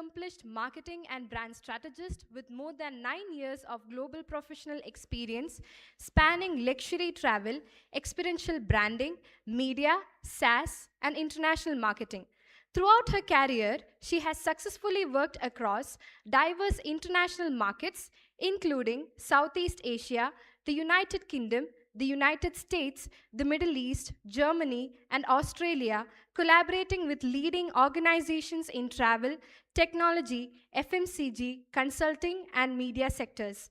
accomplished marketing and brand strategist with more than 9 years of global professional experience spanning luxury travel, experiential branding, media, SaaS, and international marketing. Throughout her career, she has successfully worked across diverse international markets, including Southeast Asia, the United Kingdom, the United States, the Middle East, Germany, and Australia, collaborating with leading organizations in travel, technology, FMCG, consulting, and media sectors.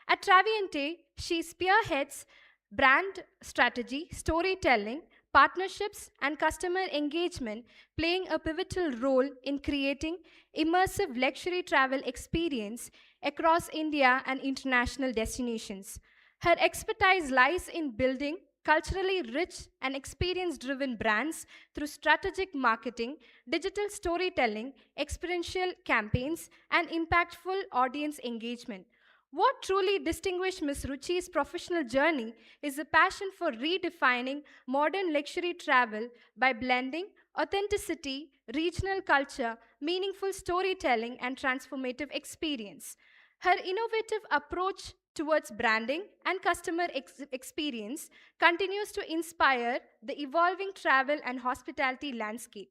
At Traviente, she spearheads brand strategy, storytelling, partnerships, and customer engagement, playing a pivotal role in creating immersive luxury travel experience across India and international destinations. Her expertise lies in building culturally rich and experience driven brands through strategic marketing, digital storytelling, experiential campaigns, and impactful audience engagement. What truly distinguished Ms. Ruchi's professional journey is a passion for redefining modern luxury travel by blending authenticity, regional culture, meaningful storytelling, and transformative experience. Her innovative approach towards branding and customer experience continues to inspire the evolving travel and hospitality landscape.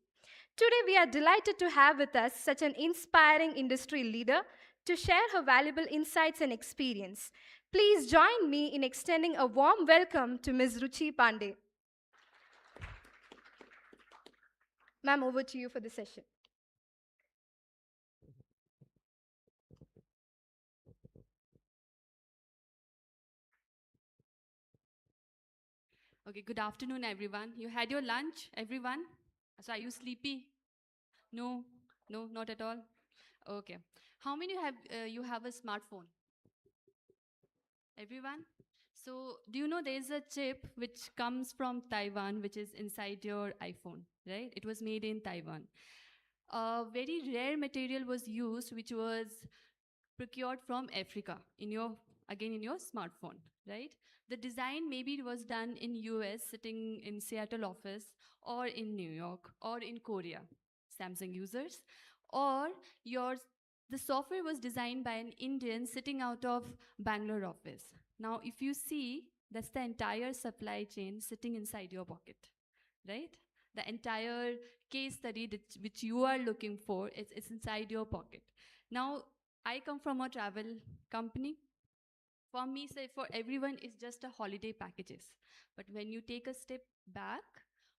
Today, we are delighted to have with us such an inspiring industry leader to share her valuable insights and experience. Please join me in extending a warm welcome to Ms. Ruchi Pandey. Ma'am, over to you for the session. Okay, good afternoon, everyone. You had your lunch, everyone? So are you sleepy? No, no, not at all. Okay. How many you have a smartphone? Everyone? So do you know there's a chip which comes from Taiwan, which is inside your iPhone, right? It was made in Taiwan. A very rare material was used, which was procured from Africa in your, again, in your smartphone, right? The design maybe it was done in US, sitting in Seattle office, or in New York, or in Korea, Samsung users, or the software was designed by an Indian sitting out of Bangalore office. Now, if you see, that's the entire supply chain sitting inside your pocket, right? The entire case study which you are looking for, it's inside your pocket. Now, I come from a travel company. For me, say for everyone, it's just a holiday packages. But when you take a step back,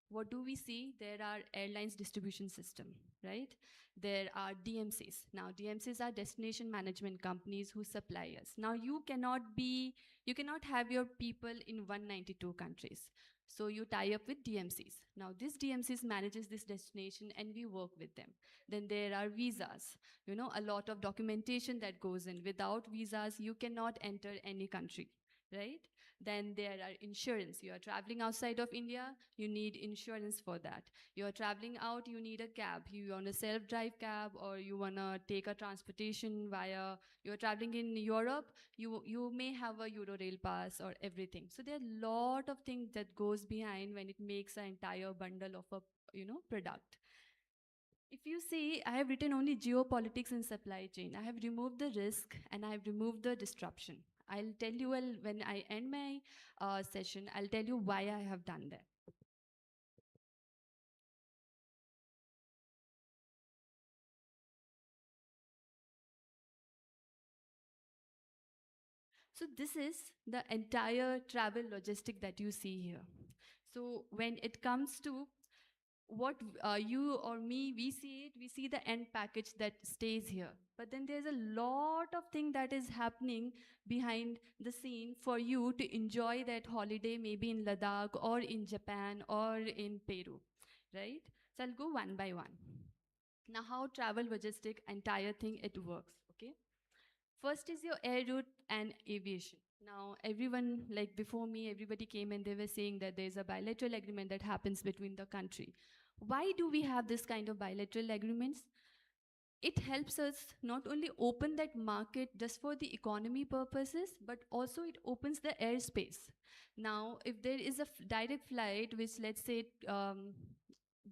what do we see? There are airlines distribution system, right? There are DMCs. Now, DMCs are destination management companies who supply us. Now, you cannot have your people in 192 countries. So you tie up with DMCs. Now, this DMCs manages this destination and we work with them. Then there are visas. You know, a lot of documentation that goes in. Without visas, you cannot enter any country, right? Then there are insurance. You are traveling outside of India, you need insurance for that. You are traveling out, you need a cab. You want a self-drive cab, or you want to take a transportation via, you are traveling in Europe, you may have a Eurorail pass or everything. So there are a lot of things that goes behind when it makes an entire bundle of a, product. If you see, I have written only geopolitics and supply chain. I have removed the risk and I have removed the disruption. I'll tell you when I end my session, I'll tell you why I have done that. So this is the entire travel logistic that you see here. So when it comes to what you or me, we see the end package that stays here. But then there's a lot of thing that is happening behind the scene for you to enjoy that holiday, maybe in Ladakh or in Japan or in Peru, right? So I'll go one by one. Now, how travel logistic entire thing it works, okay? First is your air route and aviation. Now, everyone, like before me, everybody came and they were saying that there's a bilateral agreement that happens between the country. Why do we have this kind of bilateral agreements? It helps us not only open that market just for the economy purposes, but also it opens the airspace. Now, if there is a direct flight, which let's say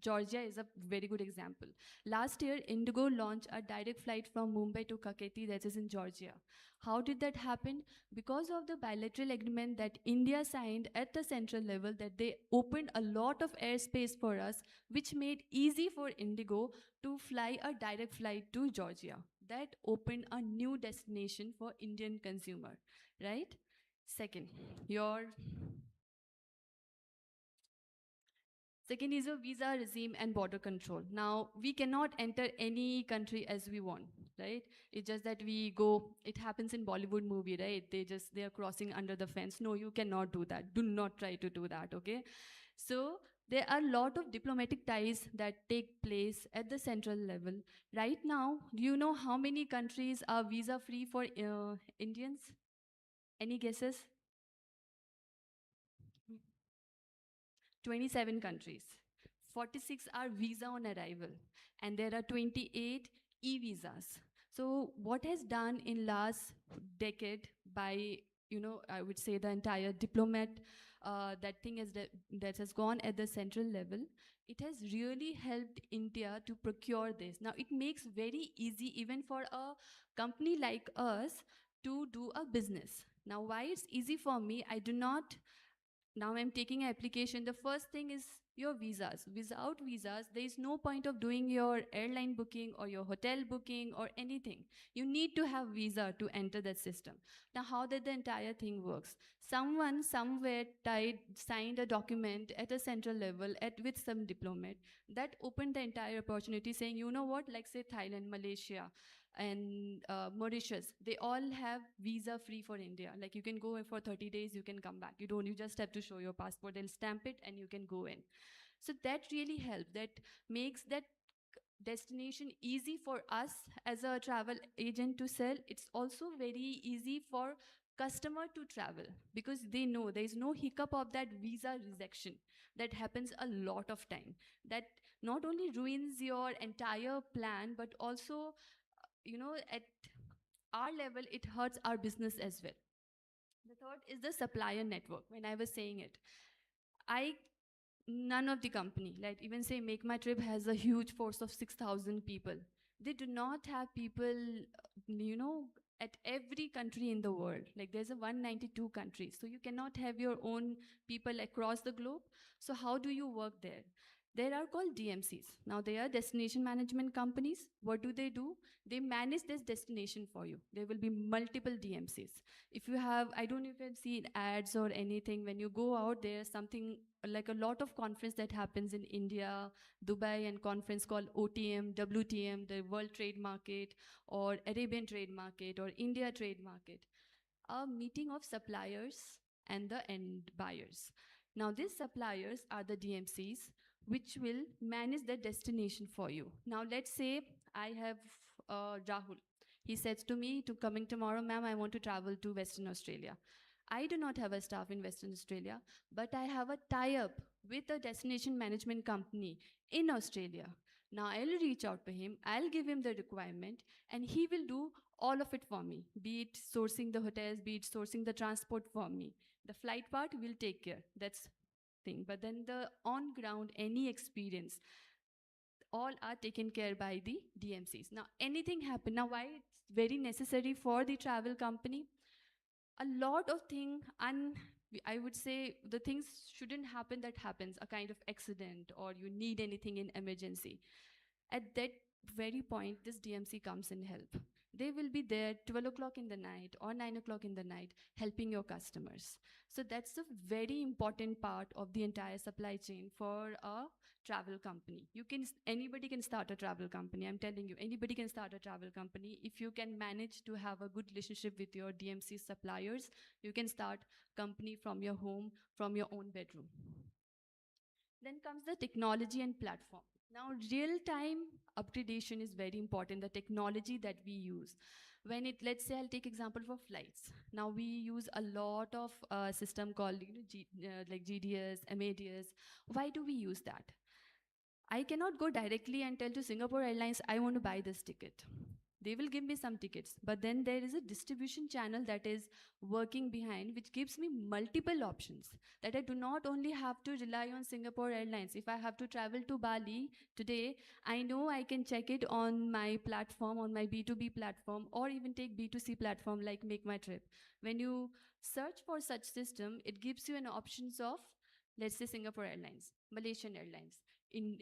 Georgia is a very good example. Last year, Indigo launched a direct flight from Mumbai to Kakheti, that is in Georgia. How did that happen? Because of the bilateral agreement that India signed at the central level, that they opened a lot of airspace for us, which made easy for Indigo to fly a direct flight to Georgia. That opened a new destination for Indian consumer, right? Second, your second is your visa regime and border control. Now, we cannot enter any country as we want, right? It's just that we go, it happens in Bollywood movie, right? They are crossing under the fence. No, you cannot do that. Do not try to do that, okay? So there are a lot of diplomatic ties that take place at the central level. Right now, do you know how many countries are visa free for Indians? Any guesses? 27 countries. 46 are visa on arrival, and there are 28 e-visas. So what has done in last decade by, I would say the entire diplomat, that thing is that has gone at the central level, it has really helped India to procure this. Now it makes very easy even for a company like us to do a business. Now why it's easy for me, I do not, now I'm taking an application. The first thing is your visas. Without visas, there is no point of doing your airline booking or your hotel booking or anything. You need to have visa to enter that system. Now, how did the entire thing works? Someone somewhere signed a document at a central level with some diplomat that opened the entire opportunity, saying, you know what, like say Thailand, Malaysia, and Mauritius, they all have visa free for India. Like you can go for 30 days, you can come back. You just have to show your passport, they'll stamp it and you can go in. So that really helps. That makes that destination easy for us as a travel agent to sell. It's also very easy for customer to travel because they know there is no hiccup of that visa rejection that happens a lot of time. That not only ruins your entire plan, but also at our level, it hurts our business as well. The third is the supplier network. When I was saying it, none of the company, like even say Make My Trip has a huge force of 6,000 people. They do not have people, at every country in the world. Like there's a 192 countries, so you cannot have your own people across the globe. So how do you work there? There are called DMCs. Now they are destination management companies. What do? They manage this destination for you. There will be multiple DMCs. If you have, I don't know if you've seen ads or anything, when you go out, there's something like a lot of conference that happens in India, Dubai, and conference called OTM, WTM, the World Trade Market, or Arabian Trade Market, or India Trade Market. A meeting of suppliers and the end buyers. Now these suppliers are the DMCs, which will manage the destination for you. Now let's say I have Rahul. He says to me, to coming tomorrow, ma'am, I want to travel to Western Australia. I do not have a staff in Western Australia, but I have a tie-up with a destination management company in Australia. Now I'll reach out to him, I'll give him the requirement, and he will do all of it for me, be it sourcing the hotels, be it sourcing the transport for me. The flight part will take care, that's thing. But then the on-ground, any experience, all are taken care by the DMCs. Now anything happen, now why it's very necessary for the travel company? A lot of things, I would say the things shouldn't happen that happens, a kind of accident or you need anything in emergency. At that very point, this DMC comes in help. They will be there 12 o'clock in the night or 9 o'clock in the night helping your customers. So that's a very important part of the entire supply chain for a travel company. Anybody can start a travel company. I'm telling you, anybody can start a travel company. If you can manage to have a good relationship with your DMC suppliers, you can start company from your home, from your own bedroom. Then comes the technology and platform. Now, real-time upgradation is very important, the technology that we use. Let's say I'll take example for flights. Now we use a lot of system called like GDS, MADS. Why do we use that? I cannot go directly and tell to Singapore Airlines, I want to buy this ticket. They will give me some tickets, but then there is a distribution channel that is working behind, which gives me multiple options, that I do not only have to rely on Singapore Airlines. If I have to travel to Bali today, I know I can check it on my platform, on my B2B platform, or even take B2C platform like Make My Trip. When you search for such system, it gives you an options of, let's say, Singapore Airlines, Malaysian Airlines, in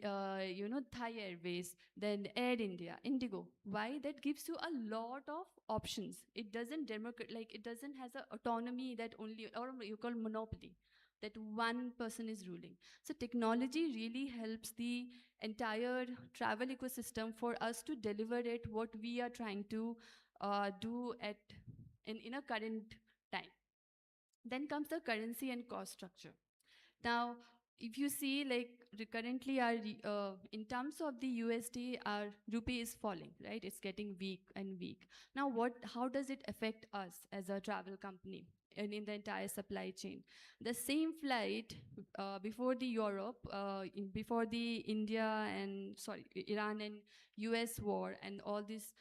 Thai Airways, then Air India, Indigo. Why? That gives you a lot of options. It doesn't it doesn't has a autonomy that only, or you call monopoly, that one person is ruling. So technology really helps the entire travel ecosystem for us to deliver it what we are trying to do in a current time. Then comes the currency and cost structure. Now, if you see, like currently, in terms of the USD, our rupee is falling, right? It's getting weak and weak. Now, how does it affect us as a travel company and in the entire supply chain? The same flight before the before the Iran and US war and all this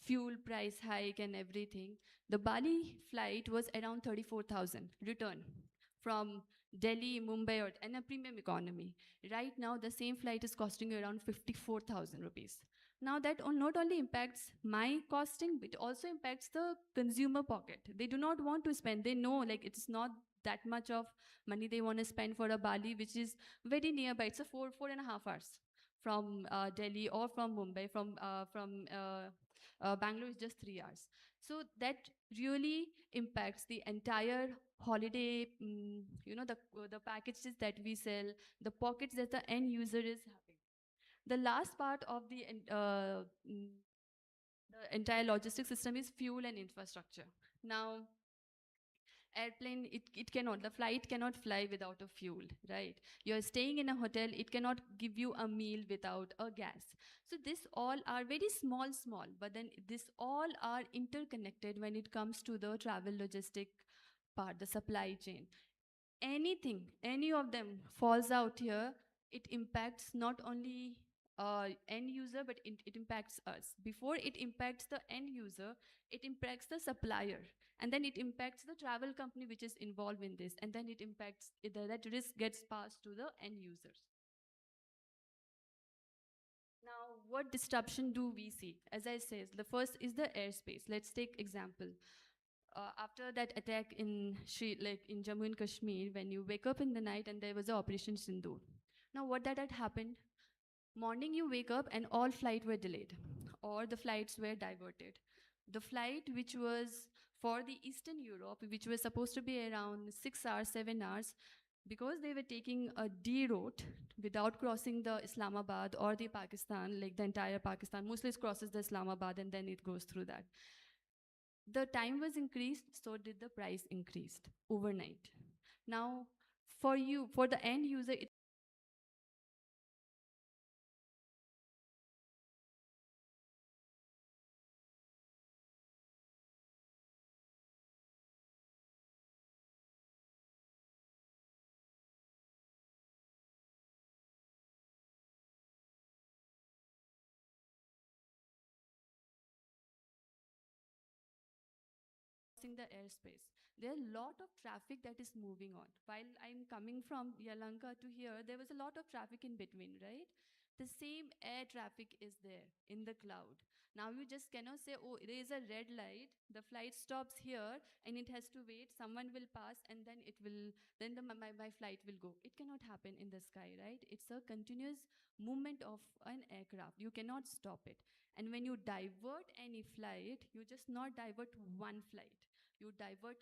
fuel price hike and everything, the Bali flight was around 34,000 return from Delhi, Mumbai, or and a premium economy. Right now, the same flight is costing you around 54,000 rupees. Now that not only impacts my costing, but also impacts the consumer pocket. They do not want to spend. They know like it's not that much of money they want to spend for a Bali, which is very nearby. It's a 4.5 hours from Delhi or from Mumbai. From Bangalore is just 3 hours. So that really impacts the entire holiday, the packages that we sell, the pockets that the end user is having. The last part of the entire logistics system is fuel and infrastructure. Now, the flight cannot fly without a fuel, right? You're staying in a hotel, it cannot give you a meal without a gas. So this all are very small, but then this all are interconnected when it comes to the travel logistic part, the supply chain. Any of them falls out here, it impacts not only end user, but it impacts us. Before it impacts the end user, it impacts the supplier, and then it impacts the travel company which is involved in this, and then that risk gets passed to the end users. Now, what disruption do we see? As I said, the first is the airspace. Let's take example. After that attack in Jammu and Kashmir, when you wake up in the night and there was an Operation Sindoor. Now, what that had happened? Morning you wake up and all flights were delayed, or the flights were diverted. The flight which was for the Eastern Europe, which was supposed to be around 6 hours, 7 hours, because they were taking a D route without crossing the Islamabad or the Pakistan, like the entire Pakistan, mostly it crosses the Islamabad and then it goes through that. The time was increased, so did the price increased overnight. Now, for the end user, the airspace. There are a lot of traffic that is moving on. While I'm coming from Yalanka to here, there was a lot of traffic in between, right? The same air traffic is there in the cloud. Now you just cannot say, oh, there is a red light, the flight stops here and it has to wait, someone will pass and then my flight will go. It cannot happen in the sky, right? It's a continuous movement of an aircraft. You cannot stop it. And when you divert any flight, you just not divert one flight. You divert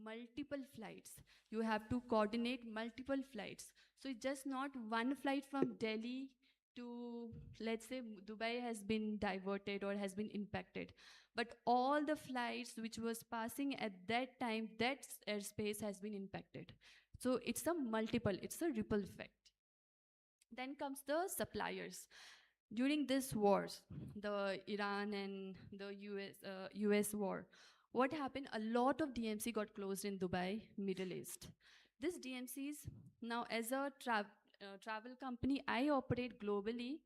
multiple flights. You have to coordinate multiple flights. So it's just not one flight from Delhi to, let's say, Dubai has been diverted or has been impacted. But all the flights which was passing at that time, that airspace has been impacted. So it's a ripple effect. Then comes the suppliers. During this wars, the Iran and the US war, what happened? A lot of DMC got closed in Dubai, Middle East. This DMCs, now as a travel company, I operate globally.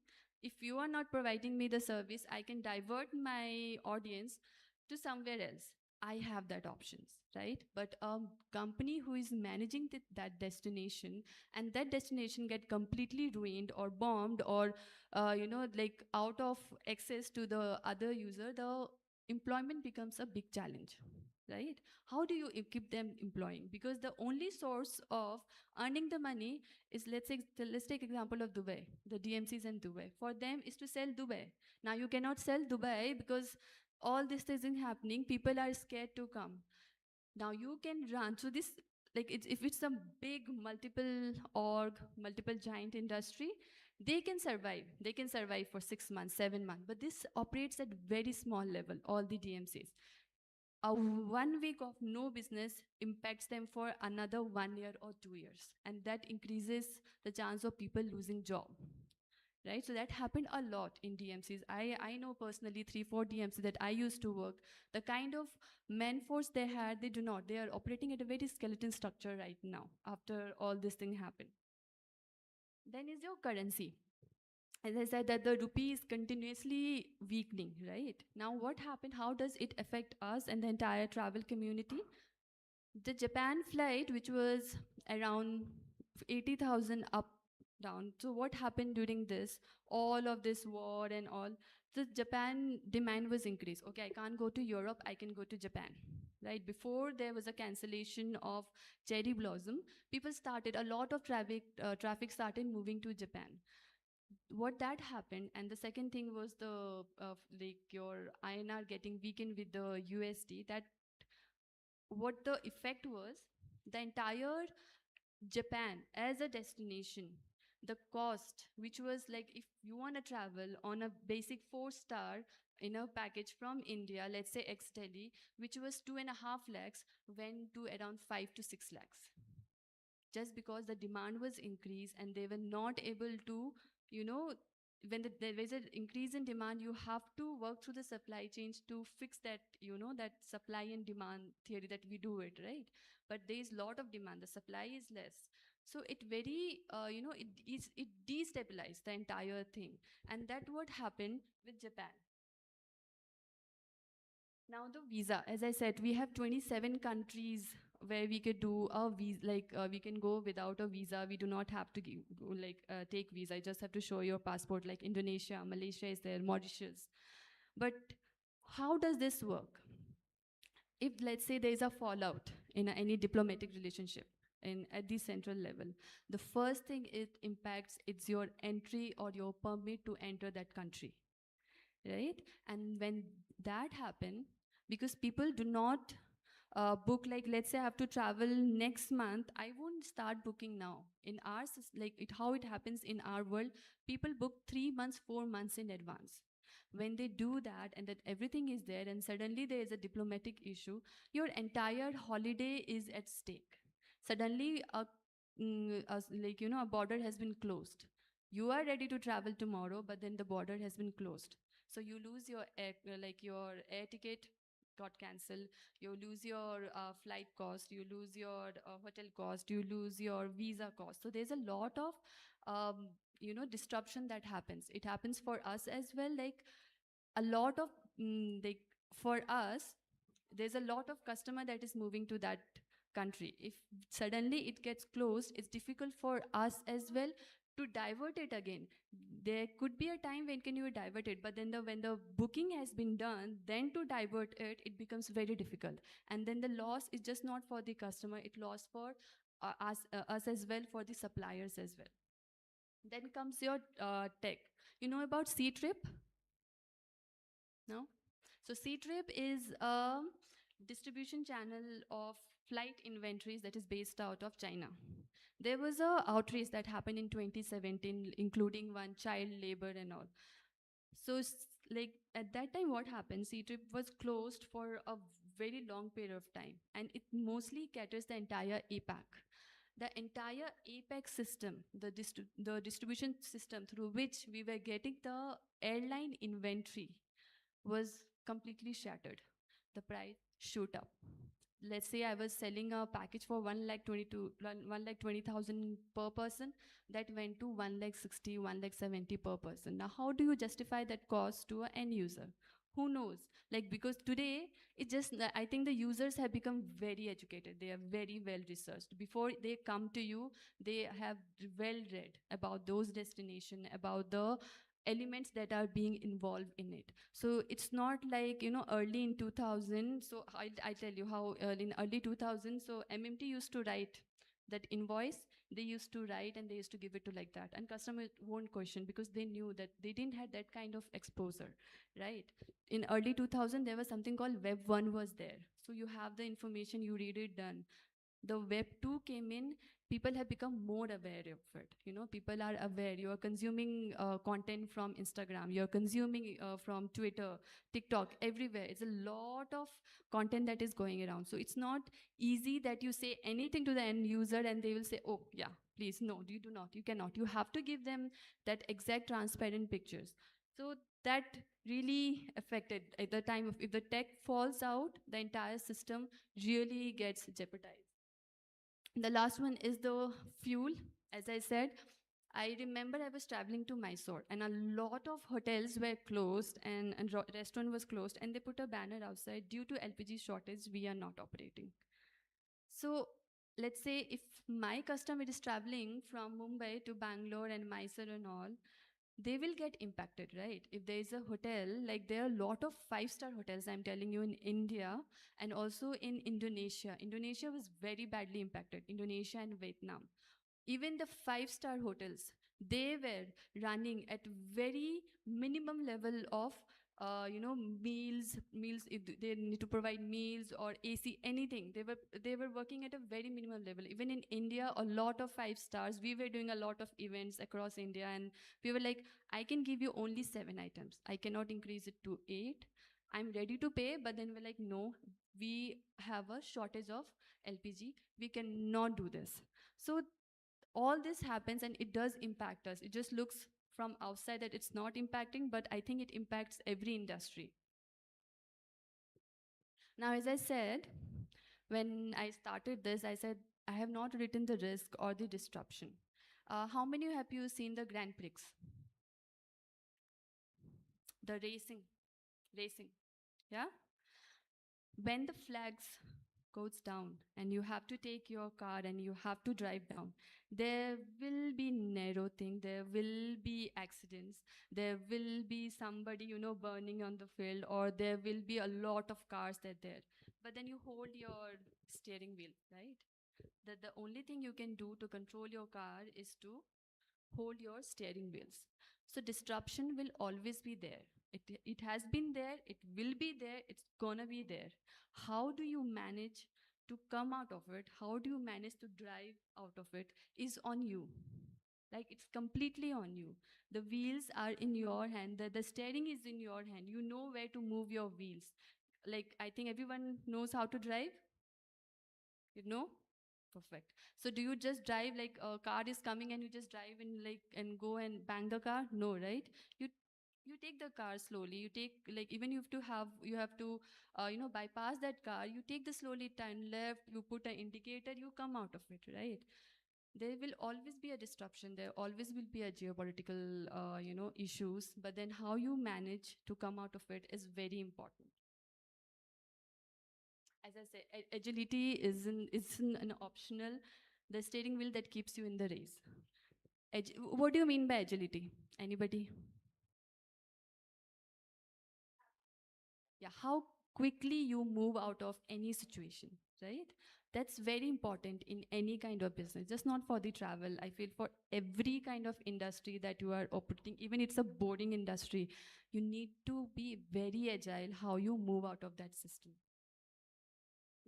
If you are not providing me the service, I can divert my audience to somewhere else. I have that options, right? But a company who is managing that destination, and that destination get completely ruined or bombed, or like out of access to the other user, the employment becomes a big challenge, right? How do you keep them employing? Because the only source of earning the money is, let's take example of Dubai, the DMCs in Dubai. For them is to sell Dubai. Now you cannot sell Dubai because all this isn't happening. People are scared to come. Now you can run. So this, like, if it's a big multiple org, multiple giant industry, they can survive. They can survive for 6 months, 7 months. But this operates at very small level, all the DMCs. A 1 week of no business impacts them for another 1 year or 2 years. And that increases the chance of people losing job. Right? So that happened a lot in DMCs. I know personally 3, 4 DMCs that I used to work. The kind of man force they had, they do not. They are operating at a very skeleton structure right now after all this thing happened. Then is your currency. As I said, that the rupee is continuously weakening, right? Now what happened? How does it affect us and the entire travel community? The Japan flight, which was around 80,000 up, down. So what happened during this, all of this war and all? The Japan demand was increased. Okay, I can't go to Europe, I can go to Japan. Right, before there was a cancellation of cherry blossom, people started, a lot of traffic started moving to Japan. What that happened, and the second thing was the like your INR getting weakened with the USD. That what the effect was, the entire Japan as a destination, the cost, which was like, if you want to travel on a basic 4-star in a package from India, let's say ex Delhi, which was 2.5 lakhs, went to around 5 to 6 lakhs, just because the demand was increased and they were not able to, you know, when there is an increase in demand, you have to work through the supply chains to fix that, that supply and demand theory that we do it, right? But there is a lot of demand, the supply is less. So it very, it destabilized the entire thing. And that what happened with Japan. Now the visa, as I said, we have 27 countries where we could do a visa, like we can go without a visa. We do not have to take visa. You just have to show your passport, like Indonesia, Malaysia is there, Mauritius. But how does this work? If, let's say, there is a fallout in any diplomatic relationship at the central level, the first thing it impacts, it's your entry or your permit to enter that country, right? And when that happen, because people do not book, like, let's say I have to travel next month, I won't start booking now. In our how it happens in our world, people book 3 months, 4 months in advance. When they do that and that everything is there, and suddenly there is a diplomatic issue, your entire holiday is at stake. Suddenly a border has been closed. You are ready to travel tomorrow, but then the border has been closed. So you lose your your air ticket got cancelled, you lose your flight cost, you lose your hotel cost, you lose your visa cost. So there's a lot of disruption that happens. It happens for us as well. Like a lot of for us, there's a lot of customer that is moving to that country. If suddenly it gets closed, it's difficult for us as well to divert it again. There could be a time when can you divert it, but then when the booking has been done, then to divert it, it becomes very difficult. And then the loss is just not for the customer, it loss for us as well, for the suppliers as well. Then comes your tech. You know about C-Trip? No? So C-Trip is a distribution channel of flight inventories that is based out of China. There was a outrage that happened in 2017, including one child labor and all. So like at that time, what happened? C-Trip was closed for a very long period of time, and it mostly caters the entire APAC. The entire APAC system, the distribution system through which we were getting the airline inventory, was completely shattered. The price shoot up. let's say I was selling a package for 1,20,000 per person, that went to 1,60,000, 1,70,000 per person. Now, how do you justify that cost to an end user? Who knows? Like, because today, I think the users have become very educated. They are very well researched. Before they come to you, they have well read about those destinations, about the elements that are being involved in it. So it's not like, early in 2000. So I tell you how early in early 2000, so MMT used to write that invoice. They used to write and they used to give it to like that. And customers won't question because they knew that they didn't have that kind of exposure, right? In early 2000, there was something called Web 1 was there. So you have the information, you read it, done. The Web 2 came in, people have become more aware of it. People are aware. You are consuming content from Instagram, you're consuming from Twitter, TikTok, everywhere. It's a lot of content that is going around. So it's not easy that you say anything to the end user and they will say, oh, yeah, please, no, you do not, you cannot. You have to give them that exact transparent pictures. So that really affected at the time of, if the tech falls out, the entire system really gets jeopardized. The last one is the fuel. As I said, I remember I was traveling to Mysore and a lot of hotels were closed and restaurant was closed, and they put a banner outside, due to LPG shortage, we are not operating. So let's say if my customer is traveling from Mumbai to Bangalore and Mysore and all, they will get impacted, right? If there is a hotel, like there are a lot of five-star hotels, I'm telling you, in India and also in Indonesia. Indonesia was very badly impacted, Indonesia and Vietnam. Even the five-star hotels, they were running at very minimum level of meals, if they need to provide meals or AC, anything. They were working at a very minimum level. Even in India, a lot of five stars, we were doing a lot of events across India, and we were like, I can give you only 7 items. I cannot increase it to 8. I'm ready to pay, but then we're like, no, we have a shortage of LPG. We cannot do this. So all this happens and it does impact us. It just looks from outside that it's not impacting, but I think it impacts every industry. Now, as I said, when I started this, I said, I have not written the risk or the disruption. How many have you seen the Grand Prix? The racing, yeah? When the flags goes down and you have to take your car and you have to drive down, there will be narrow thing, there will be accidents, there will be somebody, burning on the field, or there will be a lot of cars that there. But then you hold your steering wheel, right? That the only thing you can do to control your car is to hold your steering wheels. So disruption will always be there. It has been there, it will be there, it's gonna be there. How do you manage to come out of it? How do you manage to drive out of it is on you. Like, it's completely on you. The wheels are in your hand, the steering is in your hand. You know where to move your wheels. Like, I think everyone knows how to drive. You know? Perfect. So do you just drive like a car is coming and you just drive and like and go and bang the car? No, right? You take the car slowly. You take, like, even you have to bypass that car. You take the slowly turn left. You put an indicator. You come out of it, right? There will always be a disruption. There always will be a geopolitical issues. But then how you manage to come out of it is very important. As I say, agility isn't an optional, the steering wheel that keeps you in the race. What do you mean by agility? Anybody? Yeah, how quickly you move out of any situation, right? That's very important in any kind of business, just not for the travel. I feel for every kind of industry that you are operating, even it's a boarding industry, you need to be very agile how you move out of that system.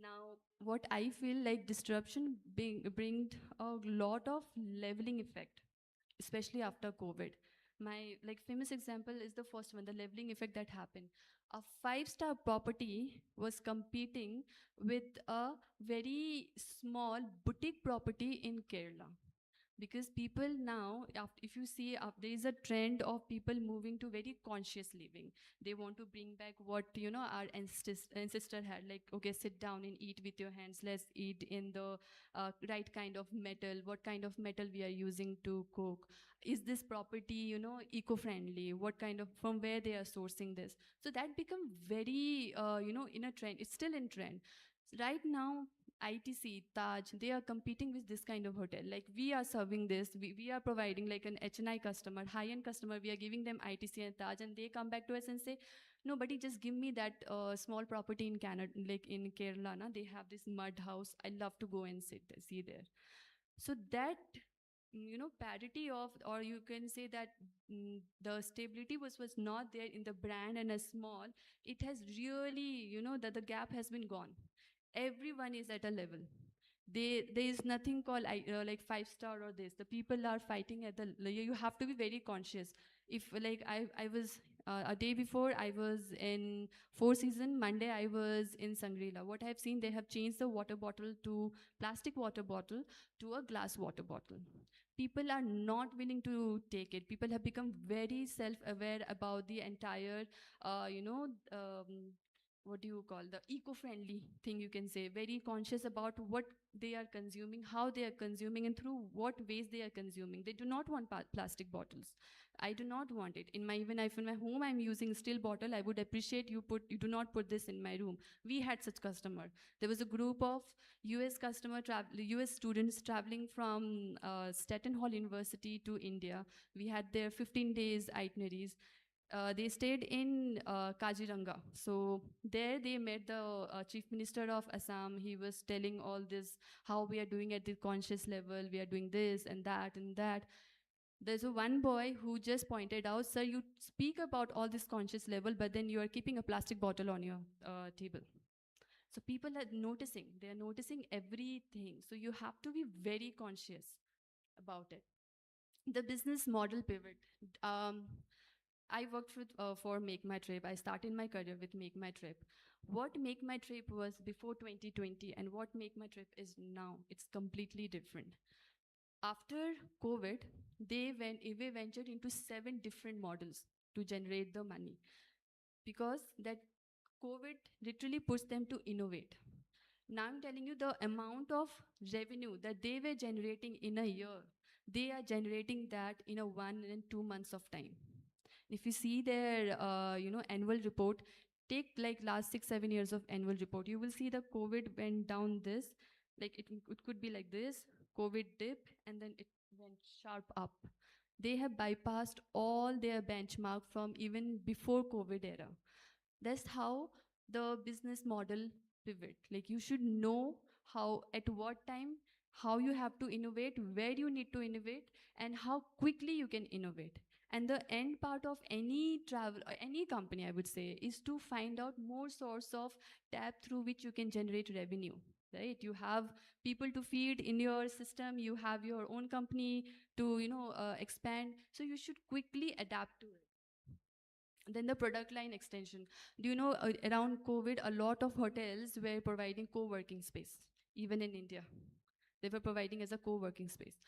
Now, what I feel like disruption bring a lot of leveling effect, especially after COVID. My like famous example is the first one, the leveling effect that happened. A five-star property was competing with a very small boutique property in Kerala. because people now, if you see, there is a trend of people moving to very conscious living. They want to bring back what, our ancestor had, like, okay, sit down and eat with your hands, let's eat in the right kind of metal, what kind of metal we are using to cook, is this property, eco-friendly, what kind of, from where they are sourcing this. So that become very, in a trend. It's still in trend right now. ITC, Taj, they are competing with this kind of hotel. Like, we are serving this, we are providing like an HNI customer, high-end customer, we are giving them ITC and Taj, and they come back to us and say, no, buddy, just give me that small property in Canada, like in Kerala, na, they have this mud house. I love to go and see there. So that, parity of, or you can say that the stability was not there in the brand and a small, it has really, that the gap has been gone. Everyone is at a level. There is nothing called like 5-star or this. The people are fighting at the, you have to be very conscious. If like I was a day before, I was in Four Seasons. Monday I was in Sangrila. What I've seen, they have changed the water bottle to plastic water bottle to a glass water bottle. People are not willing to take it. People have become very self-aware about the entire, what do you call, the eco-friendly thing, you can say, very conscious about what they are consuming, how they are consuming, and through what ways they are consuming. They do not want plastic bottles. I do not want it in my, even if in my home I'm using steel bottle, I would appreciate you do not put this in my room. We had such customer. There was a group of US students traveling from Staten Hall University to India. We had their 15 days itineraries. They stayed in Kaziranga. So there they met the Chief Minister of Assam. He was telling all this, how we are doing at the conscious level, we are doing this and that and that. There's one boy who just pointed out, sir, you speak about all this conscious level, but then you are keeping a plastic bottle on your table. So people are noticing, they are noticing everything. So you have to be very conscious about it. The business model pivot. I worked for Make My Trip. I started my career with Make My Trip. What Make My Trip was before 2020 and what Make My Trip is now, it's completely different. After COVID, they ventured into 7 different models to generate the money, because that COVID literally pushed them to innovate. Now I'm telling you, the amount of revenue that they were generating in a year, they are generating that in a 1 and 2 months of time. If you see their annual report, take like last 6-7 years of annual report, you will see the COVID went down this, like it could be like this, COVID dip, and then it went sharp up. They have bypassed all their benchmark from even before COVID era. That's how the business model pivot. Like, you should know how, at what time, how you have to innovate, where you need to innovate, and how quickly you can innovate. And the end part of any travel, any company, I would say, is to find out more source of tap through which you can generate revenue, right? You have people to feed in your system, you have your own company to, expand. So you should quickly adapt to it. Then the product line extension. Do you know, around COVID, a lot of hotels were providing co-working space, even in India. They were providing as a co-working space.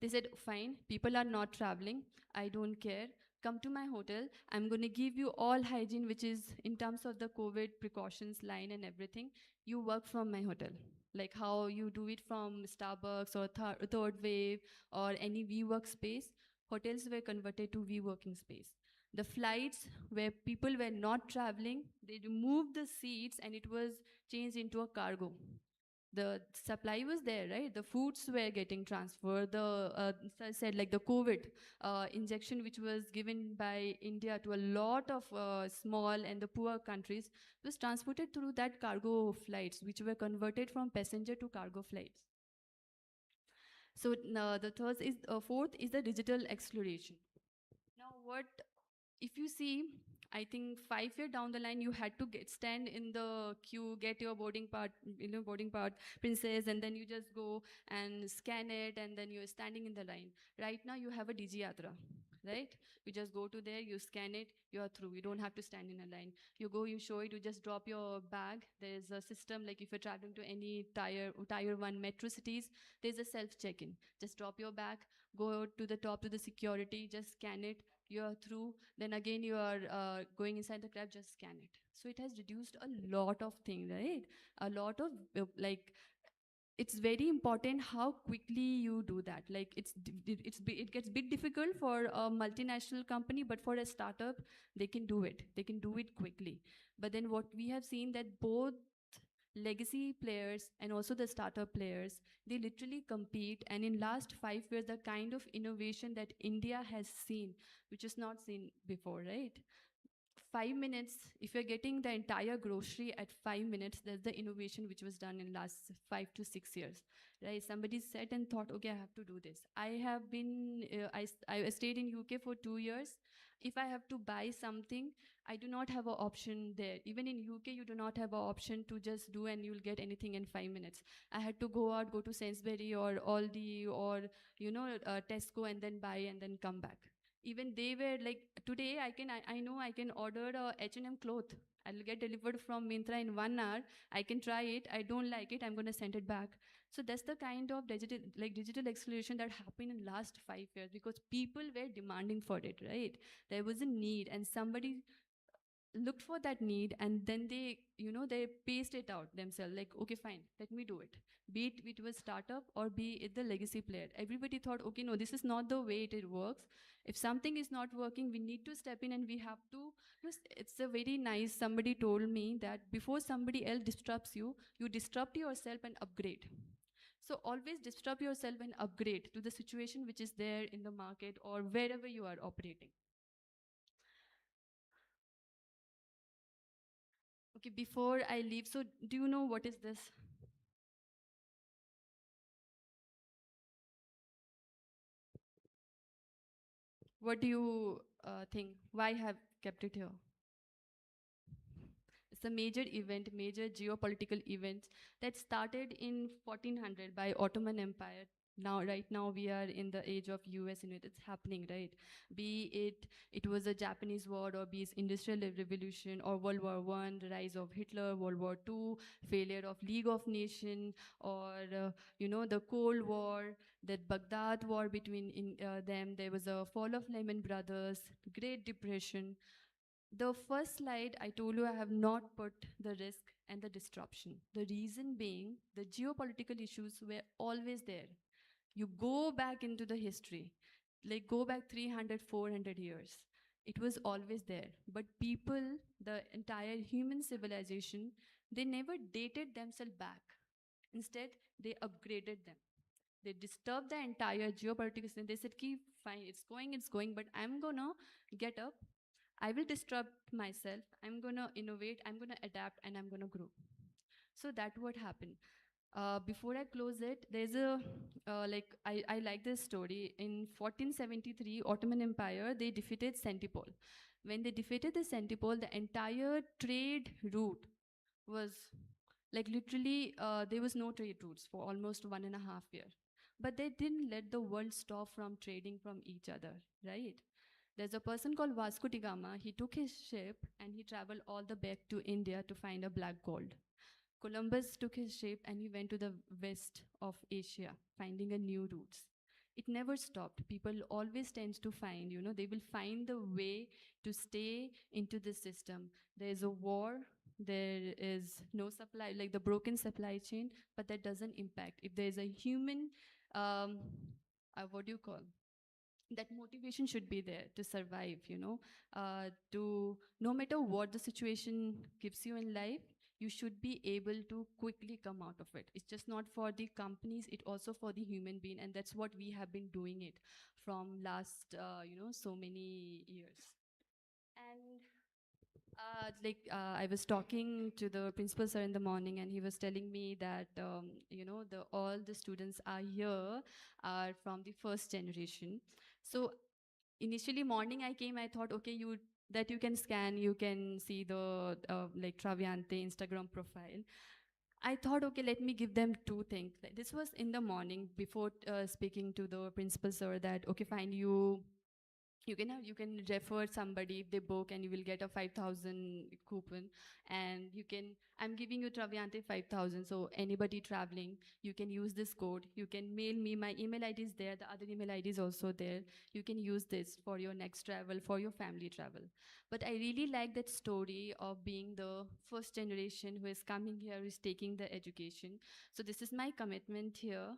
They said, fine, people are not traveling, I don't care. Come to my hotel, I'm going to give you all hygiene, which is in terms of the COVID precautions line and everything. You work from my hotel. Like how you do it from Starbucks or Third Wave or any WeWork space, hotels were converted to WeWorking space. The flights where people were not traveling, they removed the seats and it was changed into a cargo. The supply was there, right? The foods were getting transferred. I said, like the COVID injection, which was given by India to a lot of small and the poor countries, was transported through that cargo flights, which were converted from passenger to cargo flights. So the fourth is the digital exploration. Now, what if you see, I think 5 years down the line, you had to stand in the queue, get your boarding part, princess, and then you just go and scan it, and then you're standing in the line. Right now, you have a Digi Yatra. right? You just go to there, you scan it, you're through. You don't have to stand in a line. You go, you show it, you just drop your bag. There's a system, like if you're traveling to any tier 1 metro cities, there's a self check-in. Just drop your bag, go to the top to the security, just scan it, you're through. Then again you are going inside the cab, just scan it. So it has reduced a lot of things, right? A lot of like, it's very important how quickly you do that. Like it gets bit difficult for a multinational company, but for a startup, they can do it. They can do it quickly. But then what we have seen, that both legacy players and also the startup players, they literally compete. And in last 5 years, the kind of innovation that India has seen, which is not seen before, right? 5 minutes, if you're getting the entire grocery at 5 minutes, that's the innovation which was done in last 5 to 6 years, right? Somebody said and thought, okay, I have to do this. I have been, I stayed in UK for 2 years. If I have to buy something, I do not have an option there. Even in UK, you do not have an option to just do and you'll get anything in 5 minutes. I had to go out, go to Sainsbury or Aldi or, Tesco, and then buy and then come back. Even they were like, today I know I can order a H&M cloth. I'll get delivered from Myntra in 1 hour. I can try it. I don't like it. I'm going to send it back. So that's the kind of digital acceleration that happened in last 5 years, because people were demanding for it, right? There was a need, and somebody looked for that need, and then they paced it out themselves, like, okay, fine, let me do it. Be it was startup or be it the legacy player, everybody thought, okay, no, this is not the way it works. If something is not working, we need to step in, and we have to, it's a very nice, somebody told me that before somebody else disrupts you, you disrupt yourself and upgrade. So always disrupt yourself and upgrade to the situation which is there in the market or wherever you are operating. Okay, before I leave, so do you know what is this? What do you think? Why have kept it here? It's a major event, major geopolitical event that started in 1400 by Ottoman Empire. Now, right now, we are in the age of US, and it's happening, right? Be it was a Japanese war, or be it Industrial Revolution, or World War One, the rise of Hitler, World War Two, failure of League of Nations, or the Cold War, that Baghdad war between them. There was a fall of Lehman Brothers, Great Depression. The first slide, I told you I have not put the risk and the disruption. The reason being, the geopolitical issues were always there. You go back into the history, like go back 300, 400 years. It was always there. But people, the entire human civilization, they never dated themselves back. Instead, they upgraded them. They disturbed the entire geopolitical system. They said, keep fine, it's going, but I'm gonna get up, I will disrupt myself, I'm gonna innovate, I'm gonna adapt, and I'm gonna grow. So that's what happened. Before I close it, there's I like this story. In 1473, Ottoman Empire, they defeated Santipol. When they defeated the Santipol, the entire trade route was like literally, there was no trade routes for almost 1.5 years. But they didn't let the world stop from trading from each other, right? There's a person called Vasco da Gama. He took his ship and he traveled all the back to India to find a black gold. Columbus took his ship and he went to the west of Asia, finding a new routes. It never stopped. People always tend to find, they will find the way to stay into the system. There's a war, there is no supply, like the broken supply chain, but that doesn't impact. If there's a human, what do you call? That motivation should be there to survive, to no matter what the situation gives you in life, you should be able to quickly come out of it. It's just not for the companies, it also for the human being, and that's what we have been doing it from last so many years. And I was talking to the principal sir in the morning, and he was telling me that all the students are here are from the first generation. So initially morning I came, I thought, okay, you can scan, you can see the Traviante Instagram profile. I thought, okay, let me give them two things. This was in the morning before speaking to the principal sir that, okay, fine, you you can refer somebody if they book, and you will get a 5,000 coupon. And I'm giving you Traviante 5,000, so anybody traveling, you can use this code. You can mail me, my email ID is there, the other email ID is also there. You can use this for your next travel, for your family travel. But I really like that story of being the first generation who is coming here, who is taking the education. So this is my commitment here.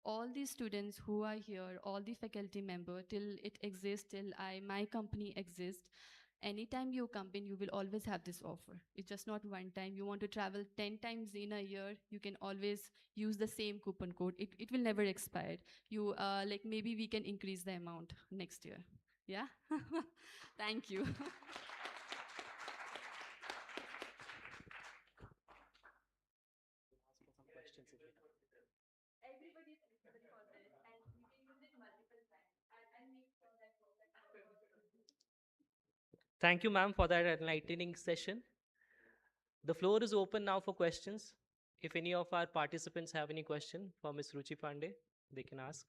All the students who are here, all the faculty member, till it exists, till my company exists, anytime you come in, you will always have this offer. It's just not one time. You want to travel 10 times in a year, you can always use the same coupon code. It will never expire. You like, maybe we can increase the amount next year. Yeah. Thank you. Everybody is eligible for this, and you can use it multiple times. I'll make sure that. Thank you, ma'am, for that enlightening session. The floor is open now for questions. If any of our participants have any question for Ms. Ruchi Pandey, they can ask.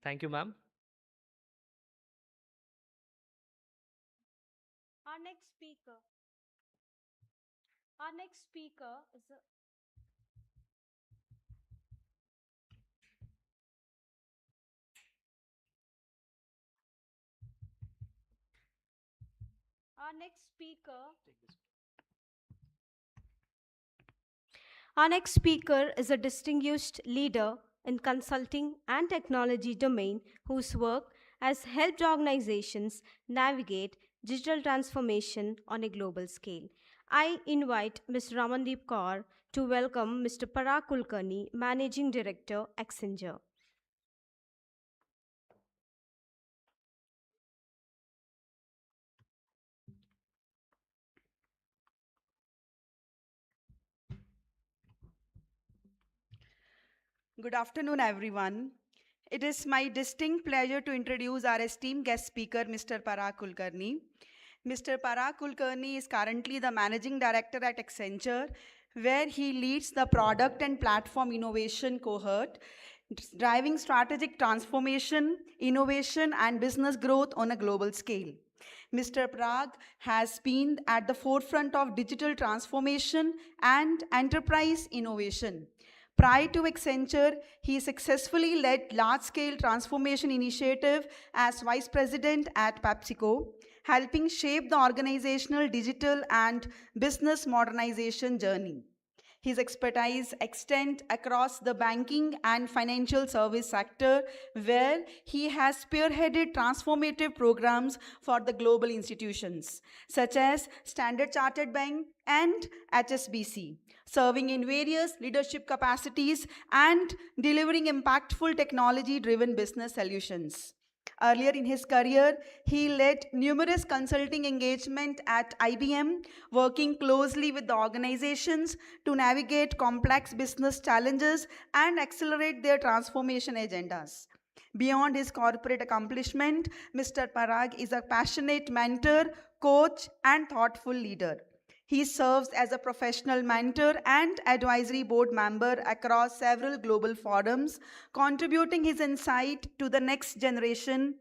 Thank you, ma'am. Our next speaker. Our next speaker is a Our next speaker. Our next speaker is a distinguished leader in consulting and technology domain whose work has helped organizations navigate digital transformation on a global scale. I invite Ms. Ramandeep Kaur to welcome Mr. Parag Kulkarni, Managing Director, Accenture. Good afternoon, everyone. It is my distinct pleasure to introduce our esteemed guest speaker, Mr. Parag Kulkarni. Mr. Parag Kulkarni is currently the Managing Director at Accenture, where he leads the product and platform innovation cohort, driving strategic transformation, innovation, and business growth on a global scale. Mr. Parag has been at the forefront of digital transformation and enterprise innovation. Prior to Accenture, he successfully led large-scale transformation initiative as Vice President at PepsiCo, helping shape the organizational digital and business modernization journey. His expertise extends across the banking and financial service sector, where he has spearheaded transformative programs for the global institutions, such as Standard Chartered Bank and HSBC, serving in various leadership capacities and delivering impactful technology-driven business solutions. Earlier in his career, he led numerous consulting engagements at IBM, working closely with the organizations to navigate complex business challenges and accelerate their transformation agendas. Beyond his corporate accomplishment, Mr. Parag is a passionate mentor, coach, and thoughtful leader. He serves as a professional mentor and advisory board member across several global forums, contributing his insight to the next generation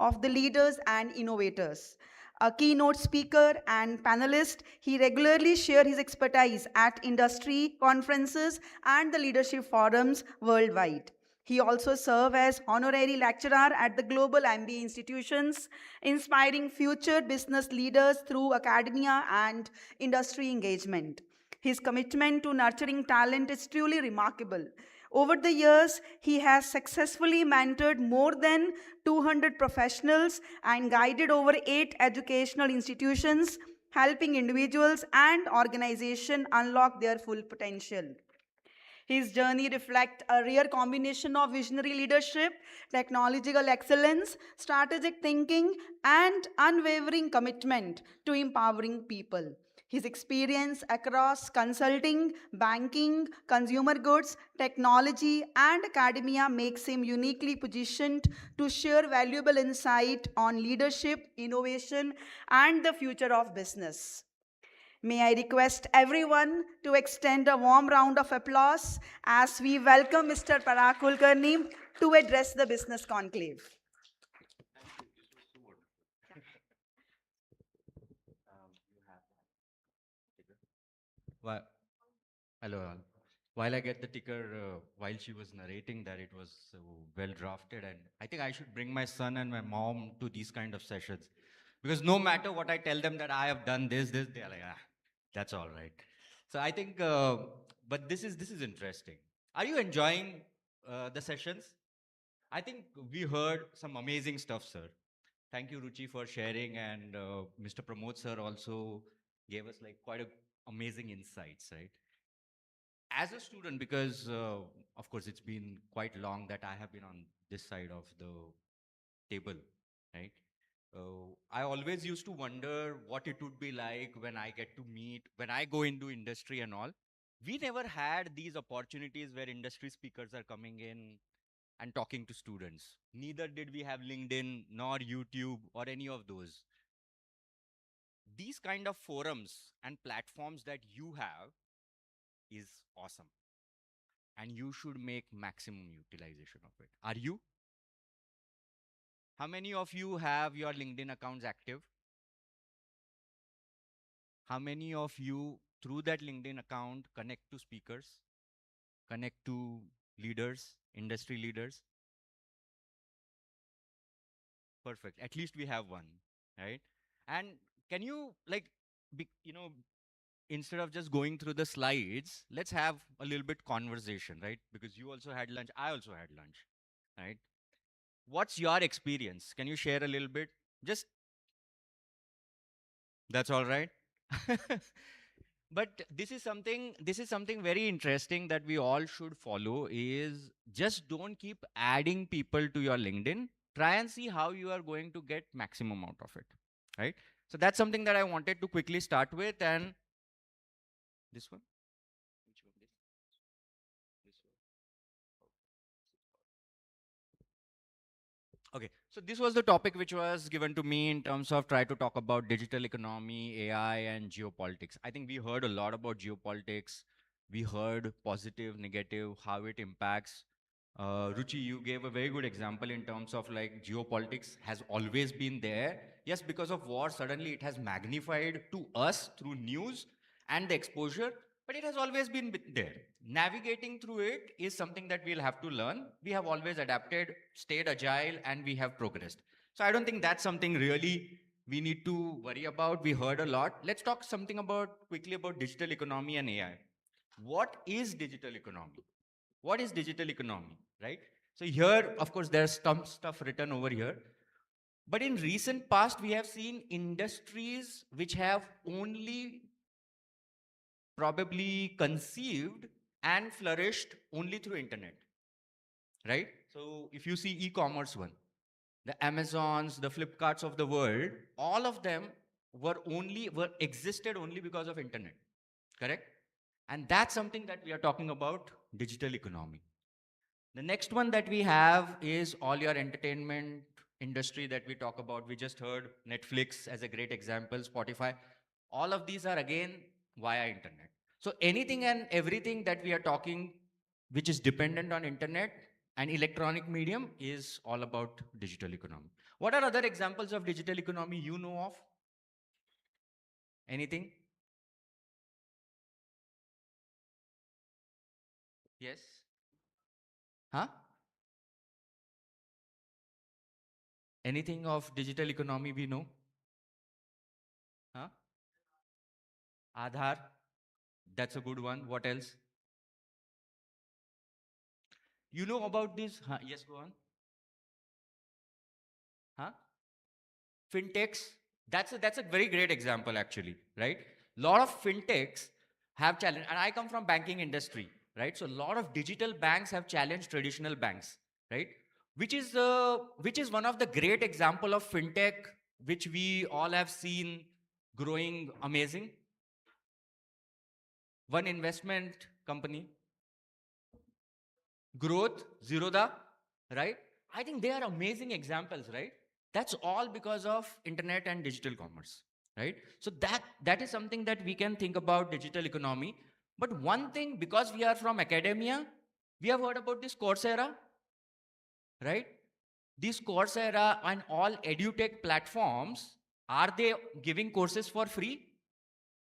of the leaders and innovators. A keynote speaker and panelist, he regularly shares his expertise at industry conferences and the leadership forums worldwide. He also serves as honorary lecturer at the global MBA institutions, inspiring future business leaders through academia and industry engagement. His commitment to nurturing talent is truly remarkable. Over the years, he has successfully mentored more than 200 professionals and guided over 8 educational institutions, helping individuals and organizations unlock their full potential. His journey reflects a rare combination of visionary leadership, technological excellence, strategic thinking, and unwavering commitment to empowering people. His experience across consulting, banking, consumer goods, technology, and academia makes him uniquely positioned to share valuable insight on leadership, innovation, and the future of business. May I request everyone to extend a warm round of applause as we welcome Mr. Parag Kulkarni to address the Business Conclave. Whi- Hello, all. While I get the ticker, while she was narrating that it was so well drafted, and I think I should bring my son and my mom to these kind of sessions, because no matter what I tell them that I have done this, they're like, ah, that's all right. So I think, but this is interesting. Are you enjoying the sessions? I think we heard some amazing stuff, sir. Thank you, Ruchi, for sharing, and Mr. Pramod sir also gave us like quite a amazing insights, right? As a student, because of course it's been quite long that I have been on this side of the table, right? I always used to wonder what it would be like when I get to meet, when I go into industry and all. We never had these opportunities where industry speakers are coming in and talking to students. Neither did we have LinkedIn nor YouTube or any of those. These kind of forums and platforms that you have is awesome, and you should make maximum utilization of it. Are you? How many of you have your LinkedIn accounts active? How many of you, through that LinkedIn account, connect to speakers, connect to leaders, industry leaders? Perfect. At least we have one, right? And can you, like, instead of just going through the slides, let's have a little bit conversation, right? Because you also had lunch, I also had lunch, right? What's your experience? Can you share a little bit? Just that's all right. But this is something very interesting that we all should follow is just don't keep adding people to your LinkedIn. Try and see how you are going to get maximum out of it, right? So that's something that I wanted to quickly start with. And this one, which one? This one. Okay, so this was the topic which was given to me in terms of try to talk about digital economy, AI, and geopolitics. I think we heard a lot about geopolitics. We heard positive, negative, how it impacts. Ruchi, you gave a very good example in terms of like geopolitics has always been there. Yes, because of war, suddenly it has magnified to us through news and the exposure, but it has always been there. Navigating through it is something that we'll have to learn. We have always adapted, stayed agile, and we have progressed. So I don't think that's something really we need to worry about. We heard a lot. Let's talk something about quickly about digital economy and AI. What is digital economy? What is digital economy, right? So here, of course, there's some stuff written over here. But in recent past, we have seen industries which have only probably conceived and flourished only through internet, right? So if you see e-commerce one, the Amazons, the Flipkarts of the world, all of them were existed only because of internet, correct? And that's something that we are talking about digital economy. The next one that we have is all your entertainment industry that we talk about. We just heard Netflix as a great example, Spotify. All of these are again via internet. So anything and everything that we are talking, which is dependent on internet and electronic medium, is all about digital economy. What are other examples of digital economy you know of? Anything? Yes? Huh? Anything of digital economy we know? Huh? Aadhaar, that's a good one. What else? You know about this? Huh? Yes, go on. Huh? Fintechs. That's a very great example actually, right? Lot of fintechs have challenged, and I come from banking industry, right? So a lot of digital banks have challenged traditional banks, right? Which is one of the great example of fintech which we all have seen growing amazing. One investment company, growth, Zerodha, right? I think they are amazing examples, right? That's all because of internet and digital commerce. right? So that is something that we can think about digital economy. But one thing, because we are from academia, we have heard about this Coursera, right? These Coursera and all edutech platforms, are they giving courses for free?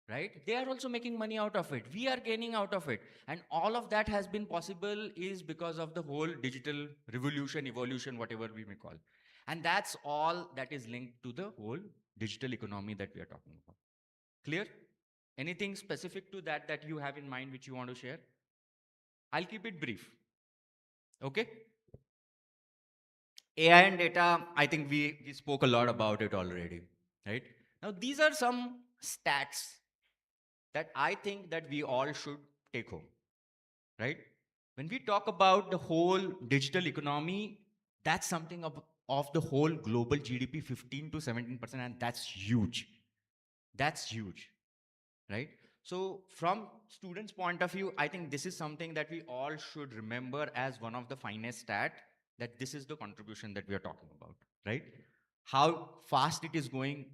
Right? They are also making money out of it. We are gaining out of it. And all of that has been possible is because of the whole digital revolution, evolution, whatever we may call. And that's all that is linked to the whole digital economy that we are talking about. Clear? Anything specific to that that you have in mind which you want to share? I'll keep it brief. Okay? AI and data, I think we spoke a lot about it already, right? Now, these are some stats that I think that we all should take home, right? When we talk about the whole digital economy, that's something of the whole global GDP, 15 to 17%, and that's huge. That's huge, right? So from students' point of view, I think this is something that we all should remember as one of the finest stat, that this is the contribution that we are talking about, right? How fast it is going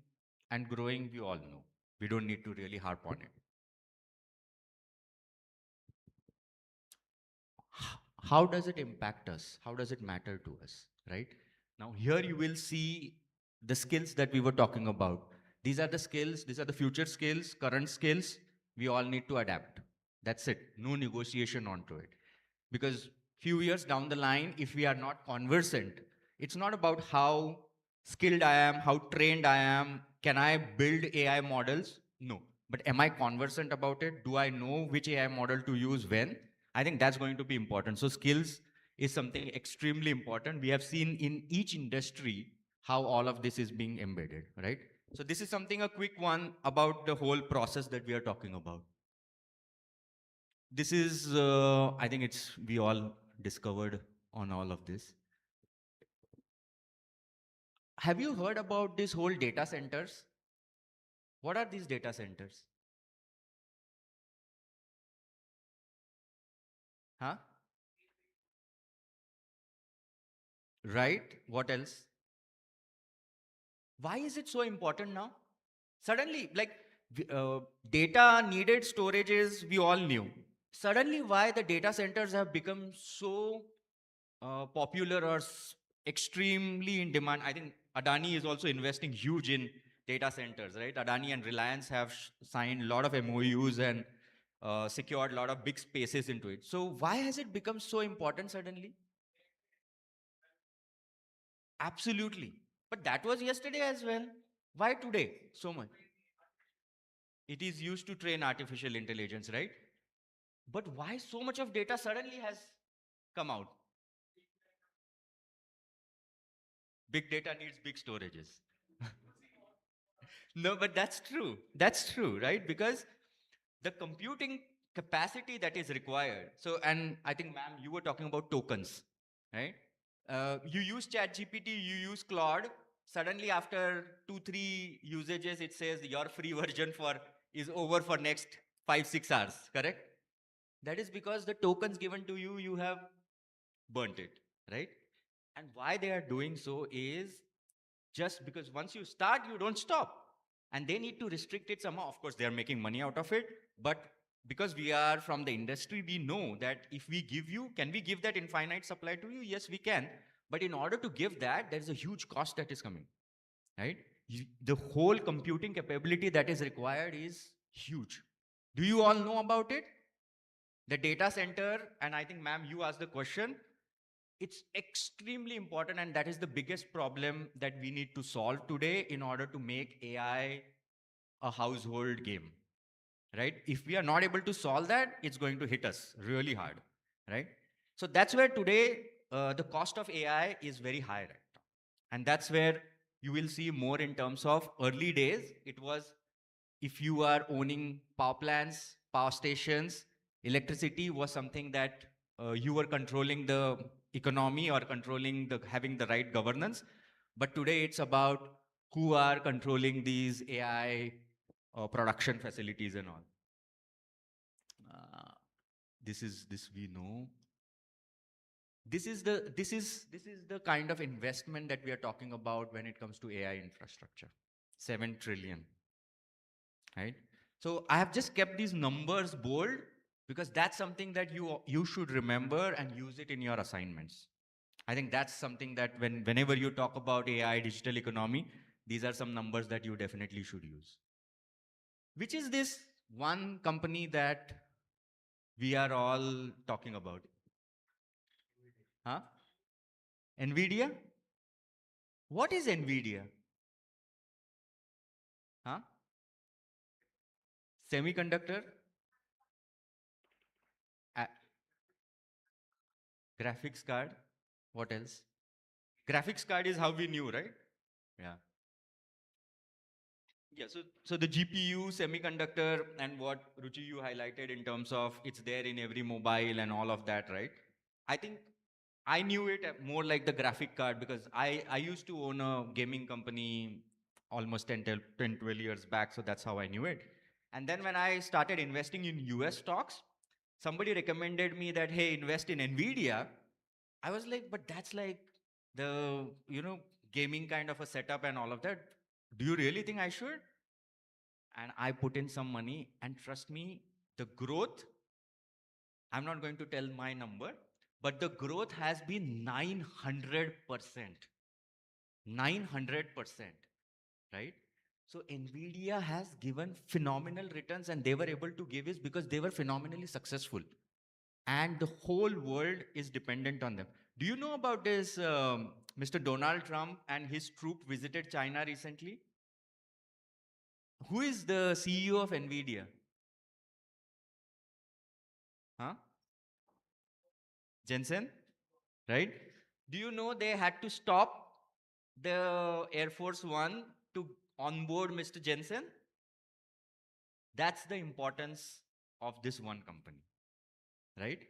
and growing, we all know. We don't need to really harp on it. How does it impact us? How does it matter to us, right? Now, here you will see the skills that we were talking about. These are the skills, these are the future skills, current skills. We all need to adapt. That's it. No negotiation onto it. Because few years down the line, if we are not conversant, it's not about how skilled I am, how trained I am. Can I build AI models? No. But am I conversant about it? Do I know which AI model to use when? I think that's going to be important. So skills is something extremely important. We have seen in each industry how all of this is being embedded, right? So this is something, a quick one about the whole process that we are talking about. This is, I think it's, we all discovered on all of this. Have you heard about this whole data centers? What are these data centers? Huh? Right? What else? Why is it so important now? Suddenly, like, data needed storages, we all knew. Suddenly, why the data centers have become so popular or extremely in demand? I think Adani is also investing huge in data centers, right? Adani and Reliance have signed a lot of MOUs and secured a lot of big spaces into it. So why has it become so important suddenly? Absolutely. But that was yesterday as well. Why today so much? It is used to train artificial intelligence, right? But why so much of data suddenly has come out? Big data needs big storages. No, but that's true. That's true, right? Because the computing capacity that is required. So, and I think, ma'am, you were talking about tokens, right? You use ChatGPT, you use Claude. Suddenly, after 2, 3 usages, it says your free version for is over for next 5, 6 hours. Correct? That is because the tokens given to you, you have burnt it, right? And why they are doing so is just because once you start, you don't stop. And they need to restrict it somehow. Of course, they are making money out of it. But because we are from the industry, we know that if we give you, can we give that infinite supply to you? Yes, we can. But in order to give that, there is a huge cost that is coming, right? The whole computing capability that is required is huge. Do you all know about it? The data center, and I think, ma'am, you asked the question, it's extremely important, and that is the biggest problem that we need to solve today in order to make AI a household game, right? If we are not able to solve that, it's going to hit us really hard, right? So that's where today the cost of AI is very high right now. And that's where you will see more in terms of early days. It was if you are owning power plants, power stations, electricity was something that you were controlling the economy or controlling the having the right governance. But today it's about who are controlling these AI production facilities and all. Uh, this we know. This is the kind of investment that we are talking about when it comes to AI infrastructure. 7 trillion. right? So I have just kept these numbers bold because that's something that you should remember and use it in your assignments. I think that's something that whenever you talk about AI, digital economy, these are some numbers that you definitely should use. Which is this one company that we are all talking about? Huh? NVIDIA? What is NVIDIA? Huh? Semiconductor? A- graphics card? What else? Graphics card is how we knew, right? Yeah. Yeah, so the GPU, semiconductor, and what Ruchi you highlighted in terms of it's there in every mobile and all of that, right? I think I knew it more like the graphic card because I used to own a gaming company almost 12 years back, so that's how I knew it. And then when I started investing in US stocks, somebody recommended me that, hey, invest in NVIDIA. I was like, but that's like the, gaming kind of a setup and all of that. Do you really think I should? And I put in some money, and trust me, the growth, I'm not going to tell my number, but the growth has been 900%. 900%, right? So Nvidia has given phenomenal returns, and they were able to give is because they were phenomenally successful. And the whole world is dependent on them. Do you know about this Mr. Donald Trump and his troop visited China recently? Who is the CEO of Nvidia? Huh? Jensen, right? Do you know they had to stop the Air Force One to onboard Mr. Jensen? That's the importance of this one company, right?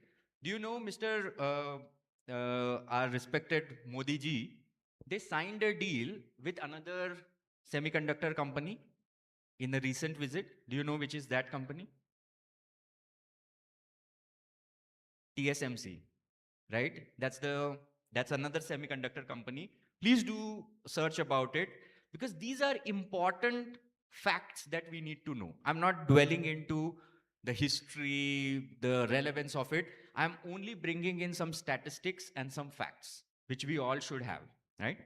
Do you know Mr. Our respected Modi ji? They signed a deal with another semiconductor company in a recent visit. Do you know which is that company? TSMC, right? That's another semiconductor company. Please do search about it because these are important facts that we need to know. I'm not dwelling into the history, the relevance of it. I'm only bringing in some statistics and some facts which we all should have, right?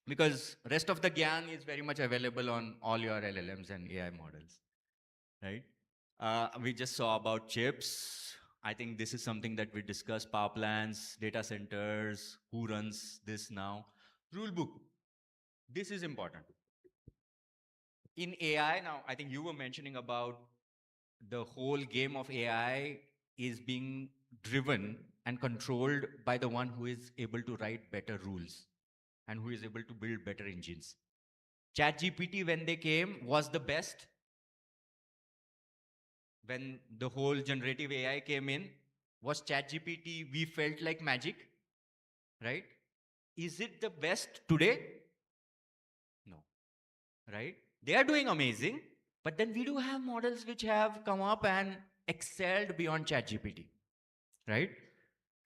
Because rest of the gyan is very much available on all your LLMs and AI models, right? We just saw about chips. I think this is something that we discussed, power plants, data centers, who runs this now. Rule book, this is important. In AI now, I think you were mentioning about the whole game of AI is being driven and controlled by the one who is able to write better rules and who is able to build better engines. ChatGPT, when they came, was the best. When the whole generative AI came in, was ChatGPT, we felt like magic, right? Is it the best today? No, right? They are doing amazing, but then we do have models which have come up and excelled beyond ChatGPT, right?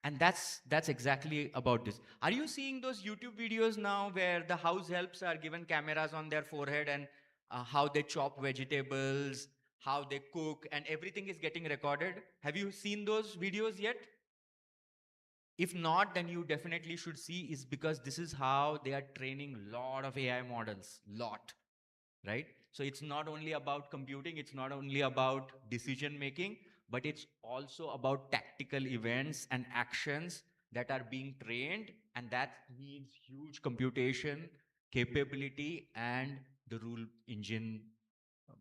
And that's exactly about this. Are you seeing those YouTube videos now where the house helps are given cameras on their forehead and how they chop vegetables, how they cook, and everything is getting recorded? Have you seen those videos yet? If not, then you definitely should see, is because this is how they are training a lot of AI models, lot, right? So it's not only about computing, it's not only about decision making, but it's also about tactical events and actions that are being trained, and that needs huge computation capability and the rule engine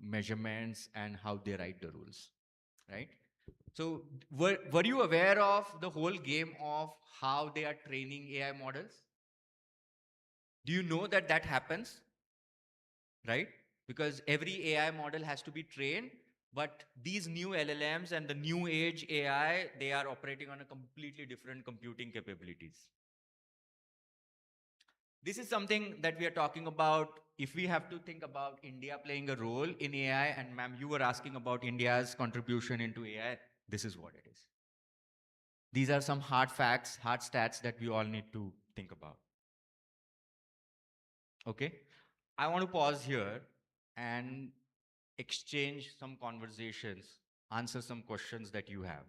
measurements and how they write the rules, right? So were you aware of the whole game of how they are training AI models? Do you know that that happens, right? Because every AI model has to be trained, but these new LLMs and the new age AI, they are operating on a completely different computing capabilities. This is something that we are talking about. If we have to think about India playing a role in AI, and ma'am, you were asking about India's contribution into AI, this is what it is. These are some hard facts, hard stats that we all need to think about. Okay, I want to pause here and exchange some conversations, answer some questions that you have.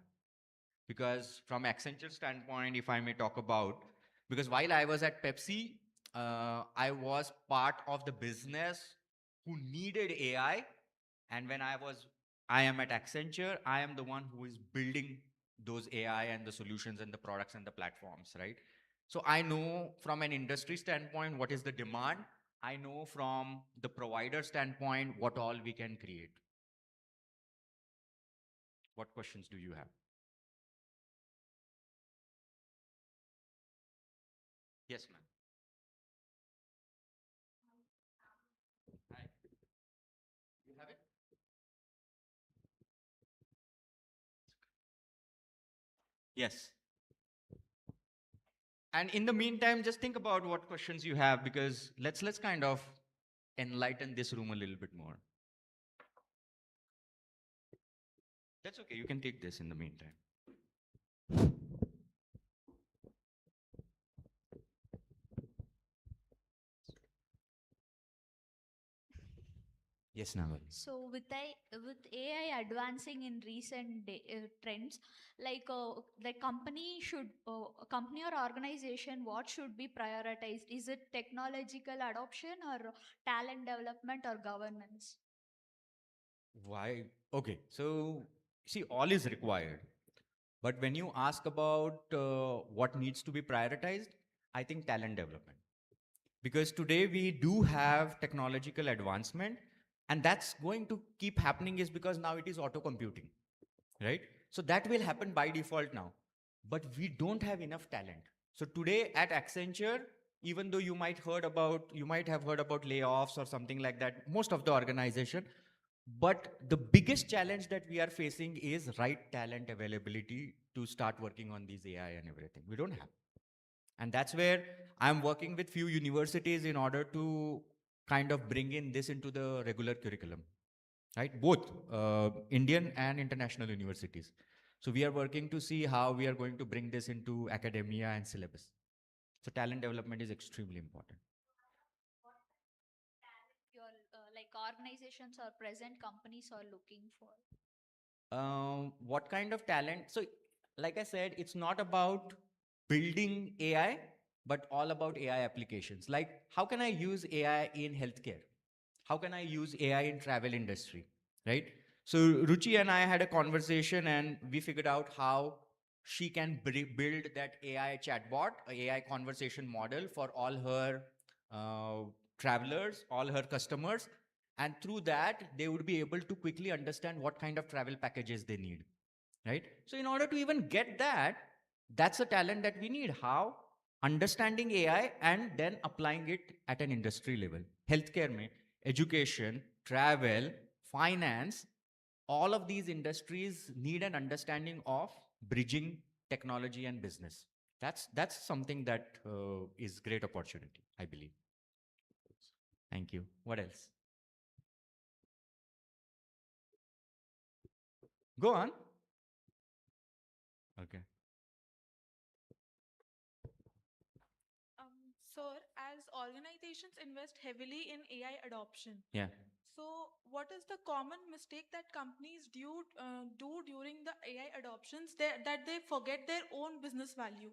Because from Accenture standpoint, if I may talk about, because while I was at Pepsi, I was part of the business who needed AI. And when I am at Accenture, I am the one who is building those AI and the solutions and the products and the platforms, right? So I know from an industry standpoint, what is the demand. I know from the provider standpoint, what all we can create. What questions do you have? Yes, ma'am. Hi. You have it? Yes. And in the meantime, just think about what questions you have, because let's kind of enlighten this room a little bit more. That's okay. You can take this in the meantime. Yes, Naval. So with AI advancing in recent trends, like the company should, a company or organization, what should be prioritized? Is it technological adoption or talent development or governance? Why? Okay. So, see, all is required. But when you ask about what needs to be prioritized, I think talent development. Because today we do have technological advancement, and that's going to keep happening is because now it is auto computing, right? So that will happen by default now, but we don't have enough talent. So today at Accenture, even though you might have heard about layoffs or something like that, most of the organization, but the biggest challenge that we are facing is right talent availability to start working on these AI and everything. We don't have. And that's where I'm working with few universities in order to kind of bring in this into the regular curriculum, right? Both Indian and international universities. So we are working to see how we are going to bring this into academia and syllabus. So talent development is extremely important. Your like organizations or present companies are looking for? What kind of talent? So, like I said, it's not about building AI, but all about AI applications. Like, how can I use AI in healthcare? How can I use AI in travel industry? Right? So Ruchi and I had a conversation, and we figured out how she can build that AI chatbot, a AI conversation model for all her travelers, all her customers. And through that, they would be able to quickly understand what kind of travel packages they need, right? So in order to even get that, that's a talent that we need. How? Understanding AI and then applying it at an industry level. Healthcare mein, education, travel, finance, all of these industries need an understanding of bridging technology and business. That's something that is great opportunity, I believe. Thank you. What else? Go on. Okay. Sir, as organizations invest heavily in AI adoption, Yeah. so what is the common mistake that companies do during the AI adoptions that they forget their own business value?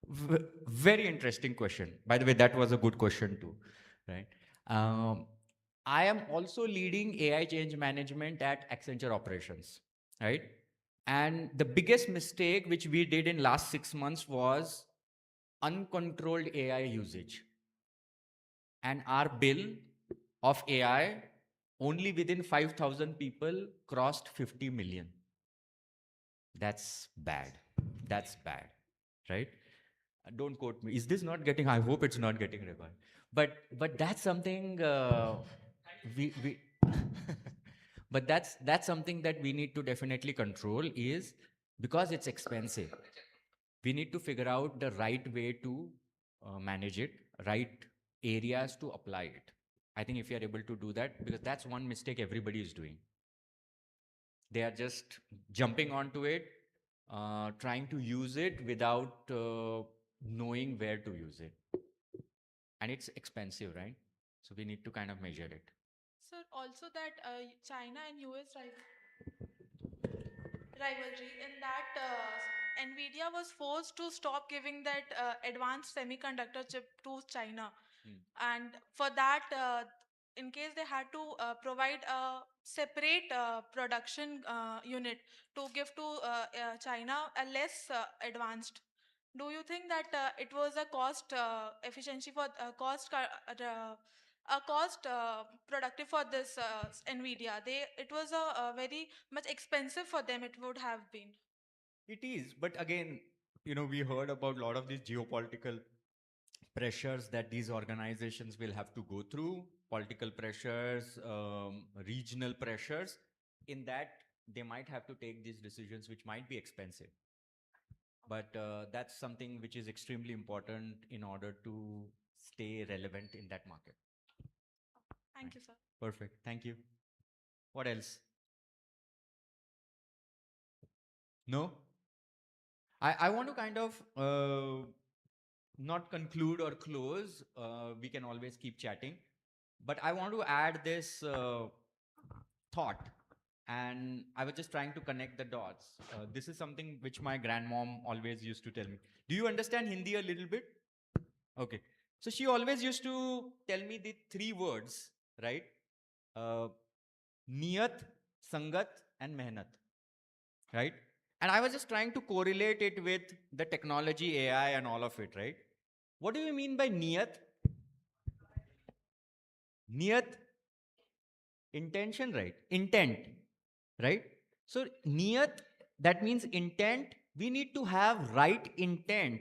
Very interesting question. By the way, that was a good question too, right? I am also leading AI change management at Accenture Operations, right? And the biggest mistake which we did in last 6 months was uncontrolled AI usage. And our bill of AI only within 5,000 people crossed 50 million. That's bad. That's bad, right? Don't quote me. Is this not getting? I hope it's not getting recorded. But that's something we but that's something that we need to definitely control, is because it's expensive. We need to figure out the right way to manage it, right areas to apply it. I think if you are able to do that, because that's one mistake everybody is doing. They are just jumping onto it, trying to use it without knowing where to use it. And it's expensive, right? So we need to kind of measure it. Sir, also that China and US rivalry, in that Nvidia was forced to stop giving that advanced semiconductor chip to China. And for that, in case they had to provide a separate production unit to give to China, a less advanced. Do you think that it was a cost efficiency for a cost productive for this Nvidia? It was a very much expensive for them. It would have been. It is, but again, we heard about a lot of these geopolitical pressures that these organizations will have to go through, political pressures, regional pressures. In that, they might have to take these decisions, which might be expensive. But that's something which is extremely important in order to stay relevant in that market. Thank you, sir. Perfect. Thank you. What else? No? I want to kind of not conclude or close. We can always keep chatting. But I want to add this thought. And I was just trying to connect the dots. This is something which my grandmom always used to tell me. Do you understand Hindi a little bit? Okay. So she always used to tell me the 3 words, right? Niyat, Sangat, and Mehnat, right? And I was just trying to correlate it with the technology, AI, and all of it, right? What do you mean by Niyat? Niyat, intention, right? Intent, right? So Niyat, that means intent. We need to have right intent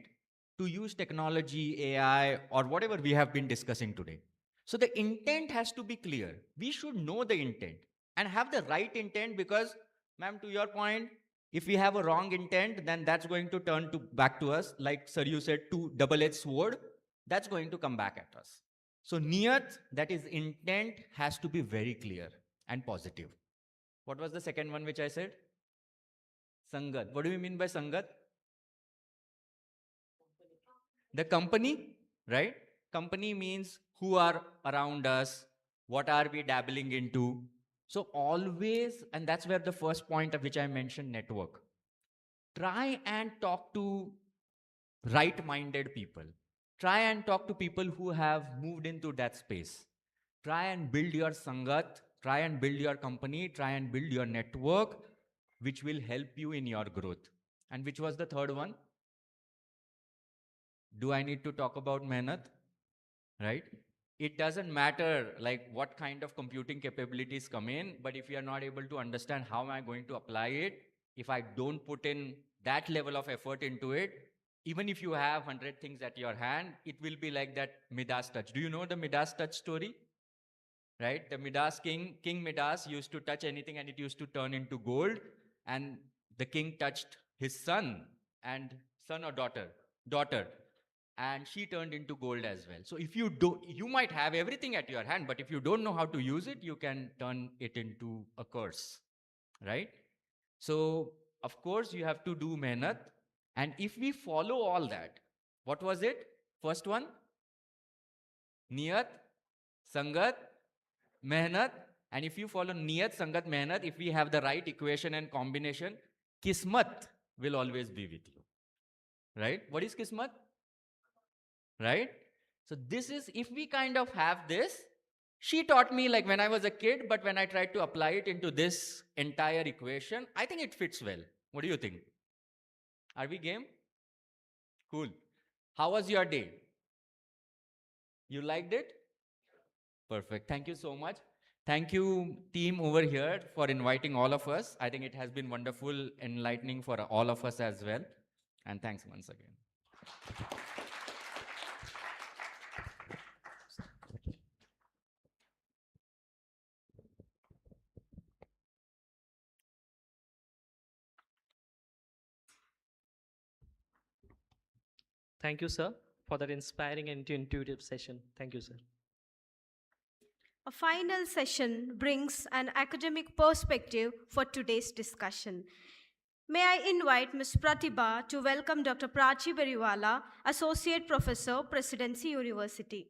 to use technology, AI, or whatever we have been discussing today. So the intent has to be clear. We should know the intent and have the right intent because, ma'am, to your point, if we have a wrong intent, then that's going to turn back to us. Like sir, you said, two double-edged sword, that's going to come back at us. So niyat, that is intent, has to be very clear and positive. What was the second one which I said? Sangat. What do you mean by Sangat? The company, right? Company means who are around us, what are we dabbling into. So always, and that's where the first point of which I mentioned, network. Try and talk to right-minded people. Try and talk to people who have moved into that space. Try and build your sangat, try and build your company, try and build your network, which will help you in your growth. And which was the third one? Do I need to talk about mehnat? Right? It doesn't matter like what kind of computing capabilities come in, but if you are not able to understand how am I going to apply it, if I don't put in that level of effort into it, even if you have 100 things at your hand, it will be like that Midas touch. Do you know the Midas touch story? Right? The Midas King Midas used to touch anything and it used to turn into gold. And the king touched his son or daughter, and she turned into gold as well. So if you might have everything at your hand, but if you don't know how to use it, you can turn it into a curse, right? So of course you have to do mehnat. And if we follow all that, what was it? First one, niyat, sangat, mehnat. And if you follow niyat, sangat, mehnat, if we have the right equation and combination, kismat will always be with you, right? What is kismat? Right? So this is, if we kind of have this, she taught me like when I was a kid, but when I tried to apply it into this entire equation, I think it fits well. What do you think? Are we game? Cool. How was your day? You liked it? Perfect. Thank you so much. Thank you, team over here, for inviting all of us. I think it has been wonderful, enlightening for all of us as well. And thanks once again. Thank you, sir, for that inspiring and intuitive session. Thank you, sir. A final session brings an academic perspective for today's discussion. May I invite Ms. Pratibha to welcome Dr. Pirachi Benimala, Associate Professor, Presidency University.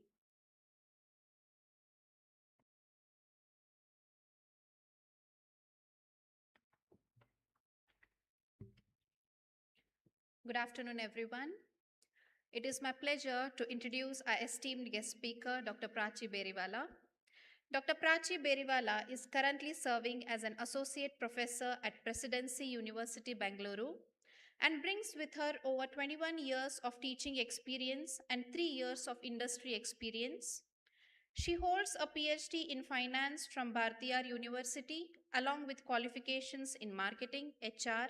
Good afternoon, everyone. It is my pleasure to introduce our esteemed guest speaker, Dr. Pirachi Benimala. Dr. Pirachi Benimala is currently serving as an associate professor at Presidency University, Bengaluru, and brings with her over 21 years of teaching experience and 3 years of industry experience. She holds a PhD in finance from Bhartiyar University, along with qualifications in marketing, HR,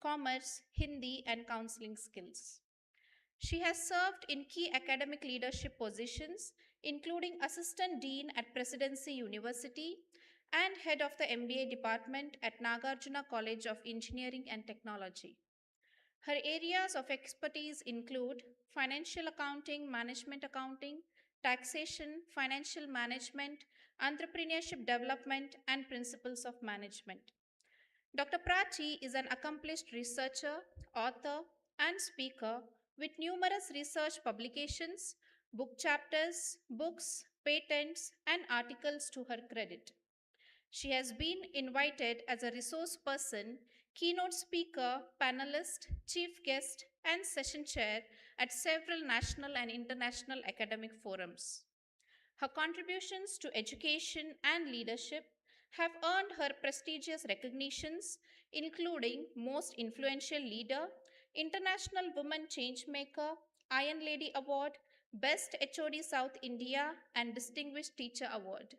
commerce, Hindi, and counseling skills. She has served in key academic leadership positions, including Assistant Dean at Presidency University and Head of the MBA Department at Nagarjuna College of Engineering and Technology. Her areas of expertise include financial accounting, taxation, financial management, entrepreneurship development, and principles of management. Dr. Prachi is an accomplished researcher, author, and speaker with numerous research publications, book chapters, books, patents, and articles to her credit. She has been invited as a resource person, keynote speaker, panelist, chief guest, and session chair at several national and international academic forums. Her contributions to education and leadership have earned her prestigious recognitions, including Most Influential Leader, International Woman Changemaker, Iron Lady Award, Best HOD South India, and Distinguished Teacher Award.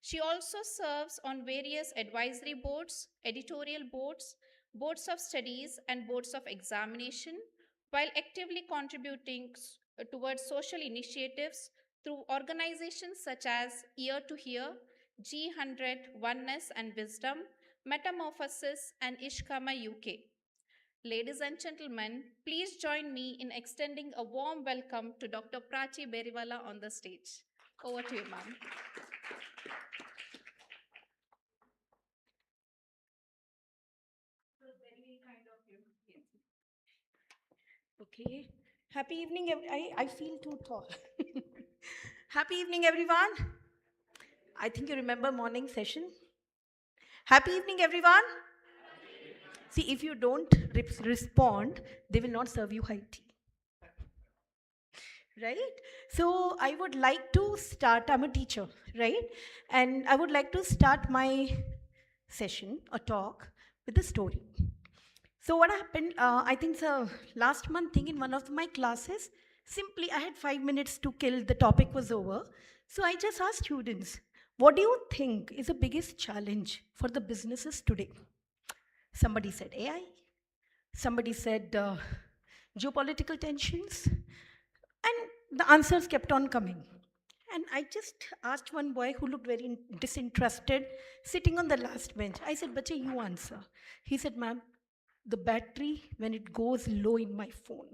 She also serves on various advisory boards, editorial boards, boards of studies, and boards of examination, while actively contributing towards social initiatives through organizations such as Ear to Hear, G100, Oneness and Wisdom, Metamorphosis, and Ishkama UK. Ladies and gentlemen, please join me in extending a warm welcome to Dr. Pirachi Benimala on the stage. Over to you, ma'am. Okay. Happy evening. I feel too tall. Happy evening, everyone. I think you remember morning session. Happy evening, everyone. See, if you don't respond, they will not serve you high tea. Right? So I would like to start, I'm a teacher, right? And I would like to start my session, a talk, with a story. So what happened, I think the last month thing in one of my classes, simply I had 5 minutes to kill, the topic was over. So I just asked students, what do you think is the biggest challenge for the businesses today? Somebody said AI, somebody said geopolitical tensions, and the answers kept on coming. And I just asked one boy who looked very disinterested, sitting on the last bench. I said, Bacha, you answer. He said, ma'am, the battery when it goes low in my phone.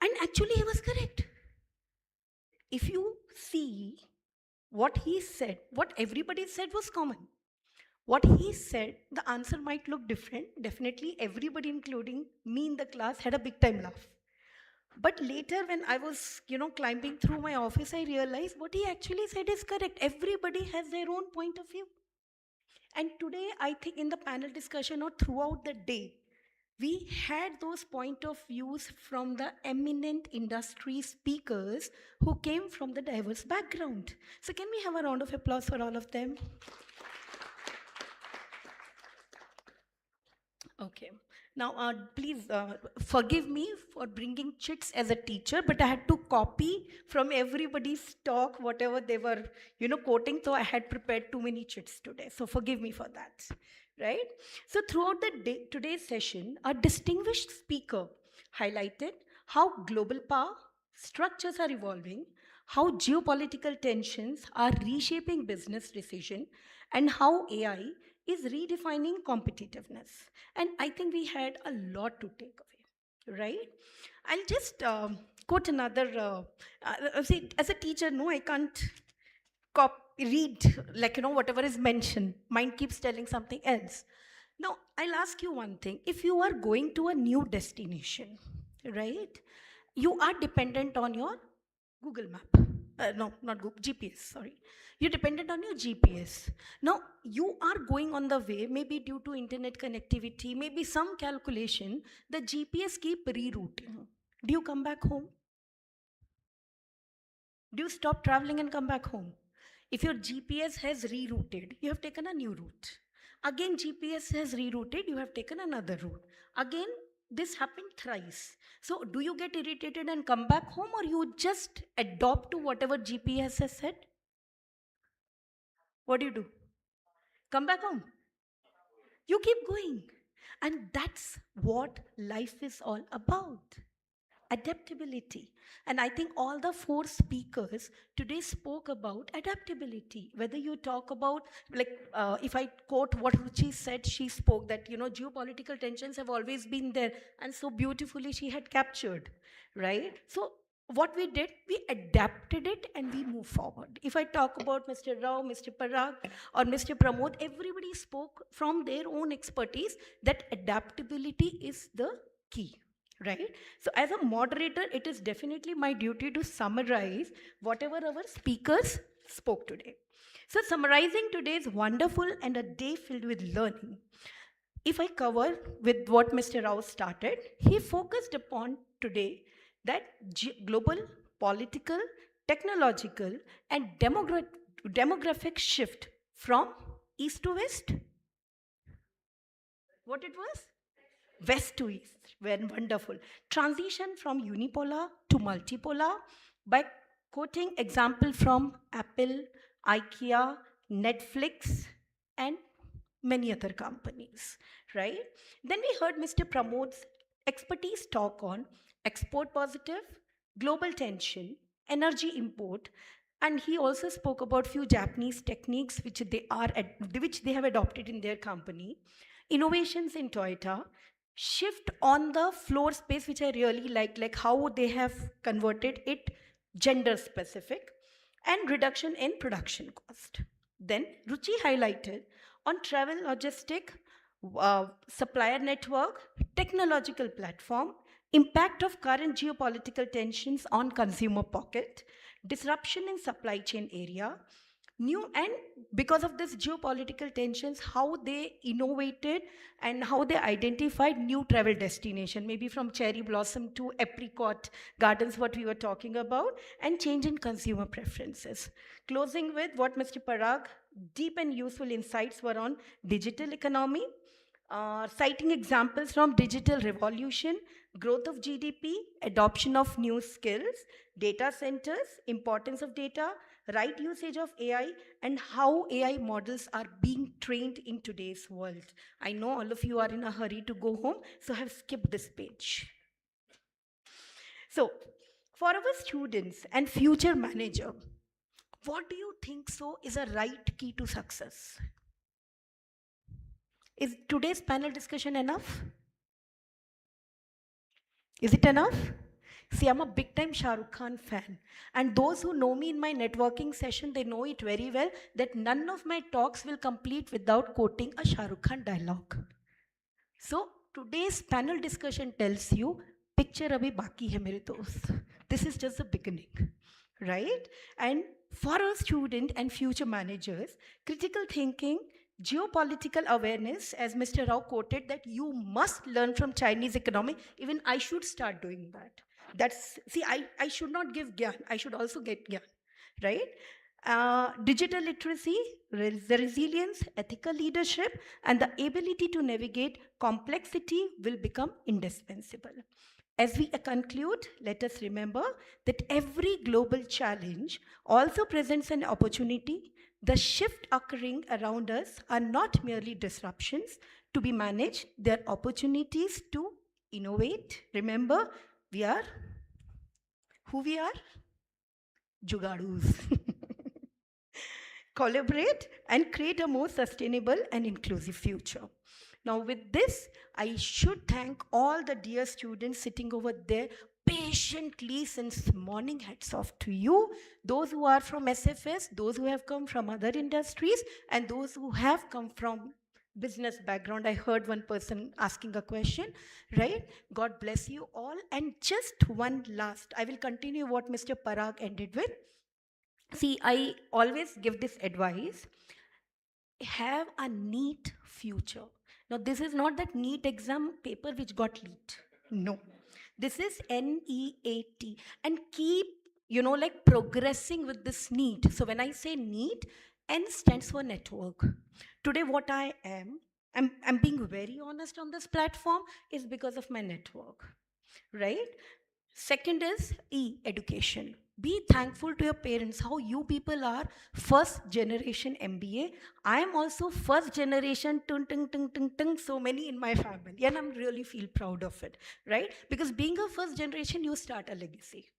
And actually he was correct. If you see what he said, what everybody said was common. What he said, the answer might look different. Definitely everybody, including me in the class, had a big time laugh. But later when I was, climbing through my office, I realized what he actually said is correct. Everybody has their own point of view. And today, I think in the panel discussion or throughout the day, we had those point of views from the eminent industry speakers who came from the diverse background. So can we have a round of applause for all of them? Okay. Now, please forgive me for bringing chits as a teacher, but I had to copy from everybody's talk, whatever they were, quoting, so I had prepared too many chits today. So forgive me for that, right? So throughout the day, today's session, a distinguished speaker highlighted how global power structures are evolving, how geopolitical tensions are reshaping business decision, and how AI is redefining competitiveness. And I think we had a lot to take away, right? I'll just quote another, see, as a teacher, no, I can't read, whatever is mentioned. Mind keeps telling something else. Now, I'll ask you one thing. If you are going to a new destination, right, you are dependent on your Google map. no, not Google, GPS, sorry. You're dependent on your GPS. Now, you are going on the way, maybe due to internet connectivity, maybe some calculation, the GPS keep rerouting. Do you come back home? Do you stop traveling and come back home? If your GPS has rerouted, you have taken a new route. Again, GPS has rerouted, you have taken another route. Again, this happened thrice. So, do you get irritated and come back home, or you just adopt to whatever GPS has said? What do? Come back home. You keep going. And that's what life is all about. Adaptability. And I think all the four speakers today spoke about adaptability. Whether you talk about, like, if I quote what Ruchi said, she spoke that, geopolitical tensions have always been there, and so beautifully she had captured, right? So what we did, we adapted it and we move forward. If I talk about Mr. Rao, Mr. Parag, or Mr. Pramod, everybody spoke from their own expertise that adaptability is the key. Right? So as a moderator, it is definitely my duty to summarize whatever our speakers spoke today. So summarizing today's wonderful and a day filled with learning, if I cover with what Mr. Rao started, he focused upon today that global, political, technological, and demographic shift from east to west. What it was? West to east. Very wonderful. Transition from unipolar to multipolar by quoting example from Apple, IKEA, Netflix, and many other companies, right? Then we heard Mr. Pramod's expertise talk on export positive, global tension, energy import, and he also spoke about few Japanese techniques which they have adopted in their company, innovations in Toyota, shift on the floor space, which I really like how they have converted it gender specific, and reduction in production cost. Then Ruchi highlighted on travel logistic, supplier network, technological platform, impact of current geopolitical tensions on consumer pocket, disruption in supply chain area, and because of this geopolitical tensions, how they innovated and how they identified new travel destination, maybe from cherry blossom to apricot gardens, what we were talking about, and change in consumer preferences. Closing with what Mr. Parag, deep and useful insights were on digital economy, citing examples from digital revolution, growth of GDP, adoption of new skills, data centers, importance of data, right usage of AI, and how AI models are being trained in today's world. I know all of you are in a hurry to go home, so I have skipped this page. So, for our students and future manager, what do you think so is a right key to success? Is today's panel discussion enough? Is it enough? See, I'm a big-time Shah Rukh Khan fan. And those who know me in my networking session, they know it very well that none of my talks will complete without quoting a Shah Rukh Khan dialogue. So, today's panel discussion tells you, picture abhi baki hai mere dost. This is just the beginning, right? And for our student and future managers, critical thinking, geopolitical awareness, as Mr. Rao quoted, that you must learn from Chinese economy. Even I should start doing that. I should not give gyan, I should also get gyan, right? Digital literacy, the resilience, ethical leadership, and the ability to navigate complexity will become indispensable. As we conclude, let us remember that every global challenge also presents an opportunity. The shift occurring around us are not merely disruptions to be managed, they are opportunities to innovate. Remember, we are who we are? Jugadus. Collaborate and create a more sustainable and inclusive future. Now with this, I should thank all the dear students sitting over there patiently since morning. Hats off to you. Those who are from SFS, those who have come from other industries, and those who have come from business background. I heard one person asking a question, right? God bless you all. And just one last, I will continue what Mr. Parag ended with. See, I always give this advice: have a neat future. Now, this is not that NEET exam paper which got leaked. No. This is NEAT. And keep, like progressing with this NEET. So when I say NEET, N stands for network. Today, what I am, I'm being very honest on this platform, is because of my network, right? Second is E, education. Be thankful to your parents, how you people are first generation MBA. I am also first generation, tung, tung, tung, tung, tung, so many in my family. And I'm really feel proud of it, right? Because being a first generation, you start a legacy,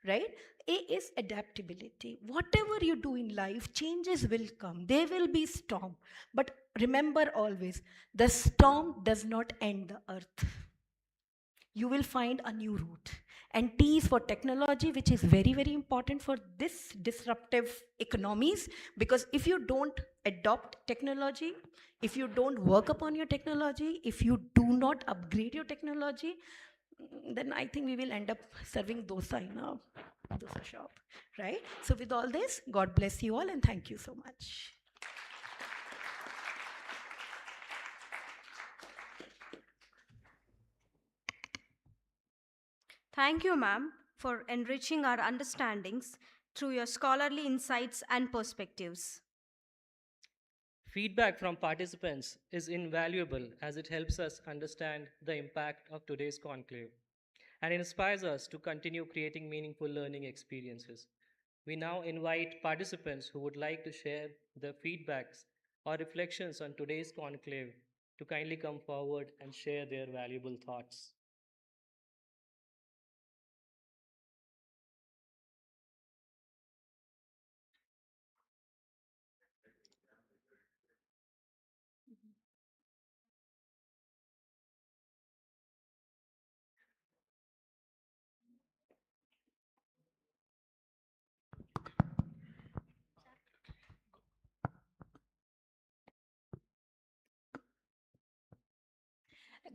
right? A is adaptability. Whatever you do in life, changes will come. There will be storm. But remember always, the storm does not end the earth. You will find a new route. And T is for technology, which is very, very important for this disruptive economies, because if you don't adopt technology, if you don't work upon your technology, if you do not upgrade your technology, then I think we will end up serving dosa in a dosa shop, right? So with all this, God bless you all and thank you so much. Thank you, ma'am, for enriching our understandings through your scholarly insights and perspectives. Feedback from participants is invaluable as it helps us understand the impact of today's conclave and inspires us to continue creating meaningful learning experiences. We now invite participants who would like to share their feedbacks or reflections on today's conclave to kindly come forward and share their valuable thoughts.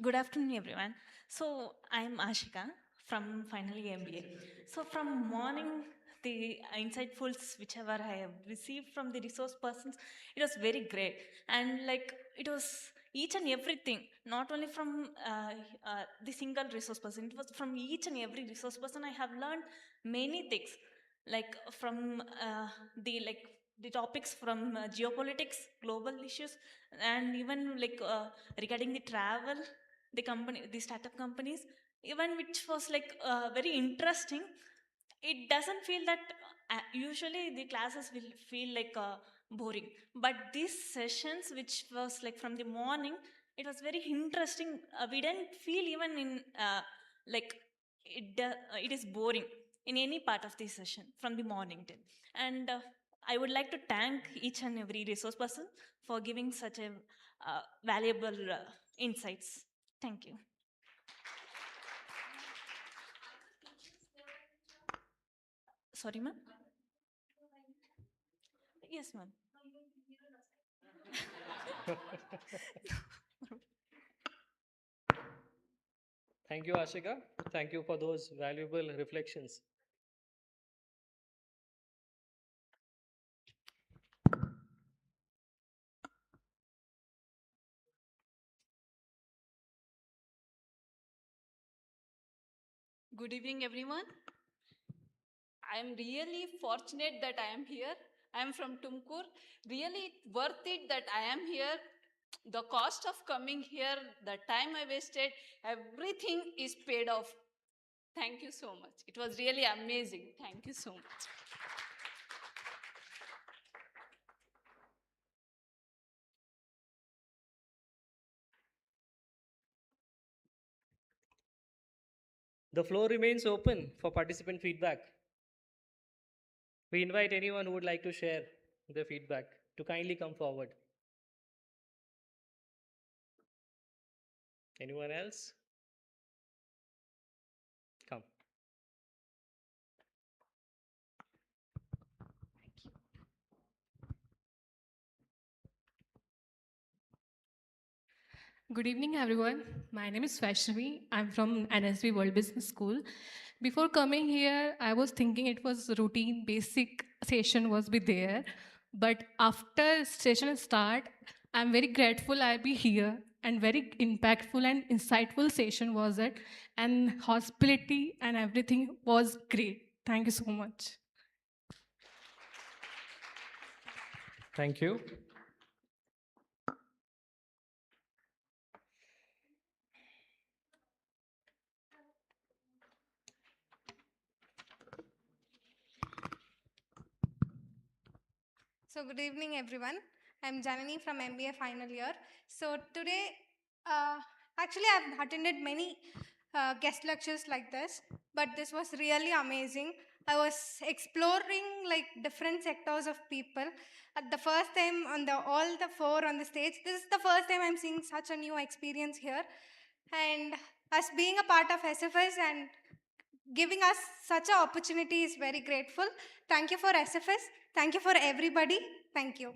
Good afternoon, everyone. So I'm Ashika from Final Year MBA. So from morning, the insightfuls whichever I have received from the resource persons, it was very great. And like it was each and everything, not only from the single resource person, it was from each and every resource person. I have learned many things, like from the topics from geopolitics, global issues, and even regarding the travel, the startup companies, even which was very interesting. It doesn't feel that usually the classes will feel boring, but these sessions which was like from the morning, it was very interesting. We didn't feel even in like it is boring in any part of the session from the morning till. And I would like to thank each and every resource person for giving such a valuable insights. Thank you. Sorry, ma'am. Yes, ma'am. Thank you, Ashika. Thank you for those valuable reflections. Good evening, everyone. I am really fortunate that I am here. I am from Tumkur. Really worth it that I am here. The cost of coming here, the time I wasted, everything is paid off. Thank you so much. It was really amazing. Thank you so much. The floor remains open for participant feedback. We invite anyone who would like to share their feedback to kindly come forward. Anyone else? Come. Good evening, everyone. My name is Vaishnavi. I'm from NSB World Business School. Before coming here, I was thinking it was routine, basic session was be there. But after session start, I'm very grateful I be here and very impactful and insightful session was it. And hospitality and everything was great. Thank you so much. Thank you. So good evening, everyone. I'm Janani from MBA final year. So today, actually, I've attended many guest lectures like this, but this was really amazing. I was exploring like different sectors of people. At the first time on the all the four on the stage, this is the first time I'm seeing such a new experience here. And as being a part of SFS and giving us such an opportunity is very grateful. Thank you for SFS. Thank you for everybody. Thank you.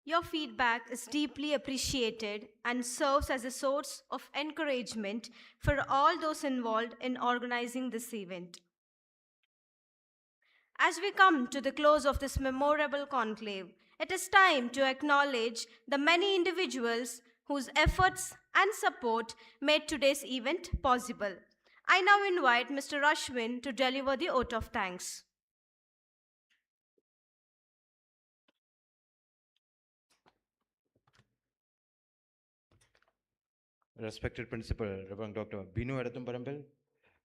Your feedback is deeply appreciated and serves as a source of encouragement for all those involved in organizing this event. As we come to the close of this memorable conclave, it is time to acknowledge the many individuals whose efforts and support made today's event possible. I now invite Mr. Ashwin to deliver the oath of thanks. Respected Principal, Reverend Dr. Binu Edathumparambal,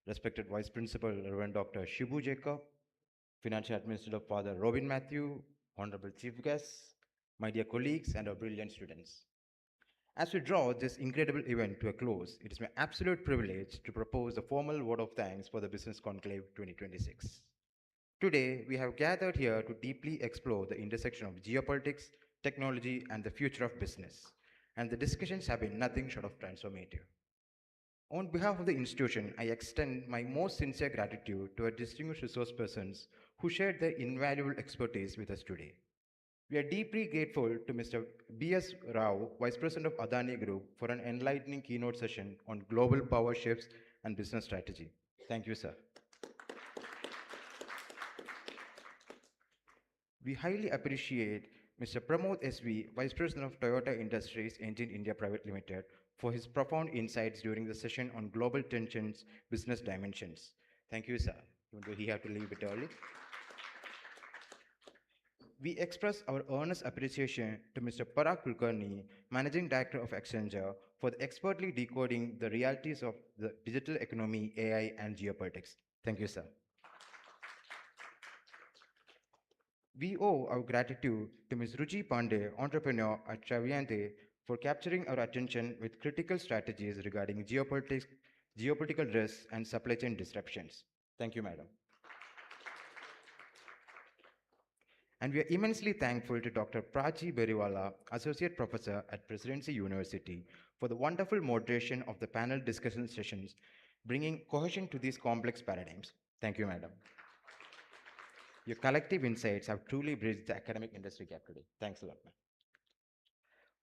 respected Vice Principal, Reverend Dr. Shibu Jacob, Financial Administrator Father Robin Matthew, Honorable Chief Guests, my dear colleagues and our brilliant students. As we draw this incredible event to a close, it is my absolute privilege to propose a formal vote of thanks for the Business Conclave 2026. Today, we have gathered here to deeply explore the intersection of geopolitics, technology, and the future of business. And the discussions have been nothing short of transformative. On behalf of the institution, I extend my most sincere gratitude to our distinguished resource persons who shared their invaluable expertise with us today. We are deeply grateful to Mr. B S Rao, Vice President of Adani Group, for an enlightening keynote session on global power shifts and business strategy. Thank you, sir. We highly appreciate Mr. Pramod S V, Vice President of Toyota Industries Engine India Private Limited, for his profound insights during the session on global tensions, business dimensions. Thank you, sir, even though he had to leave a bit early. We express our earnest appreciation to Mr. Parag Kulkarni, Managing Director of Accenture, for expertly decoding the realities of the digital economy, AI, and geopolitics. Thank you, sir. We owe our gratitude to Ms. Ruchi Pandey, entrepreneur at Traviante, for capturing our attention with critical strategies regarding geopolitical risks and supply chain disruptions. Thank you, madam. And we are immensely thankful to Dr. Pirachi Benimala, Associate Professor at Presidency University, for the wonderful moderation of the panel discussion sessions, bringing cohesion to these complex paradigms. Thank you, madam. Your collective insights have truly bridged the academic industry gap today. Thanks a lot, ma'am.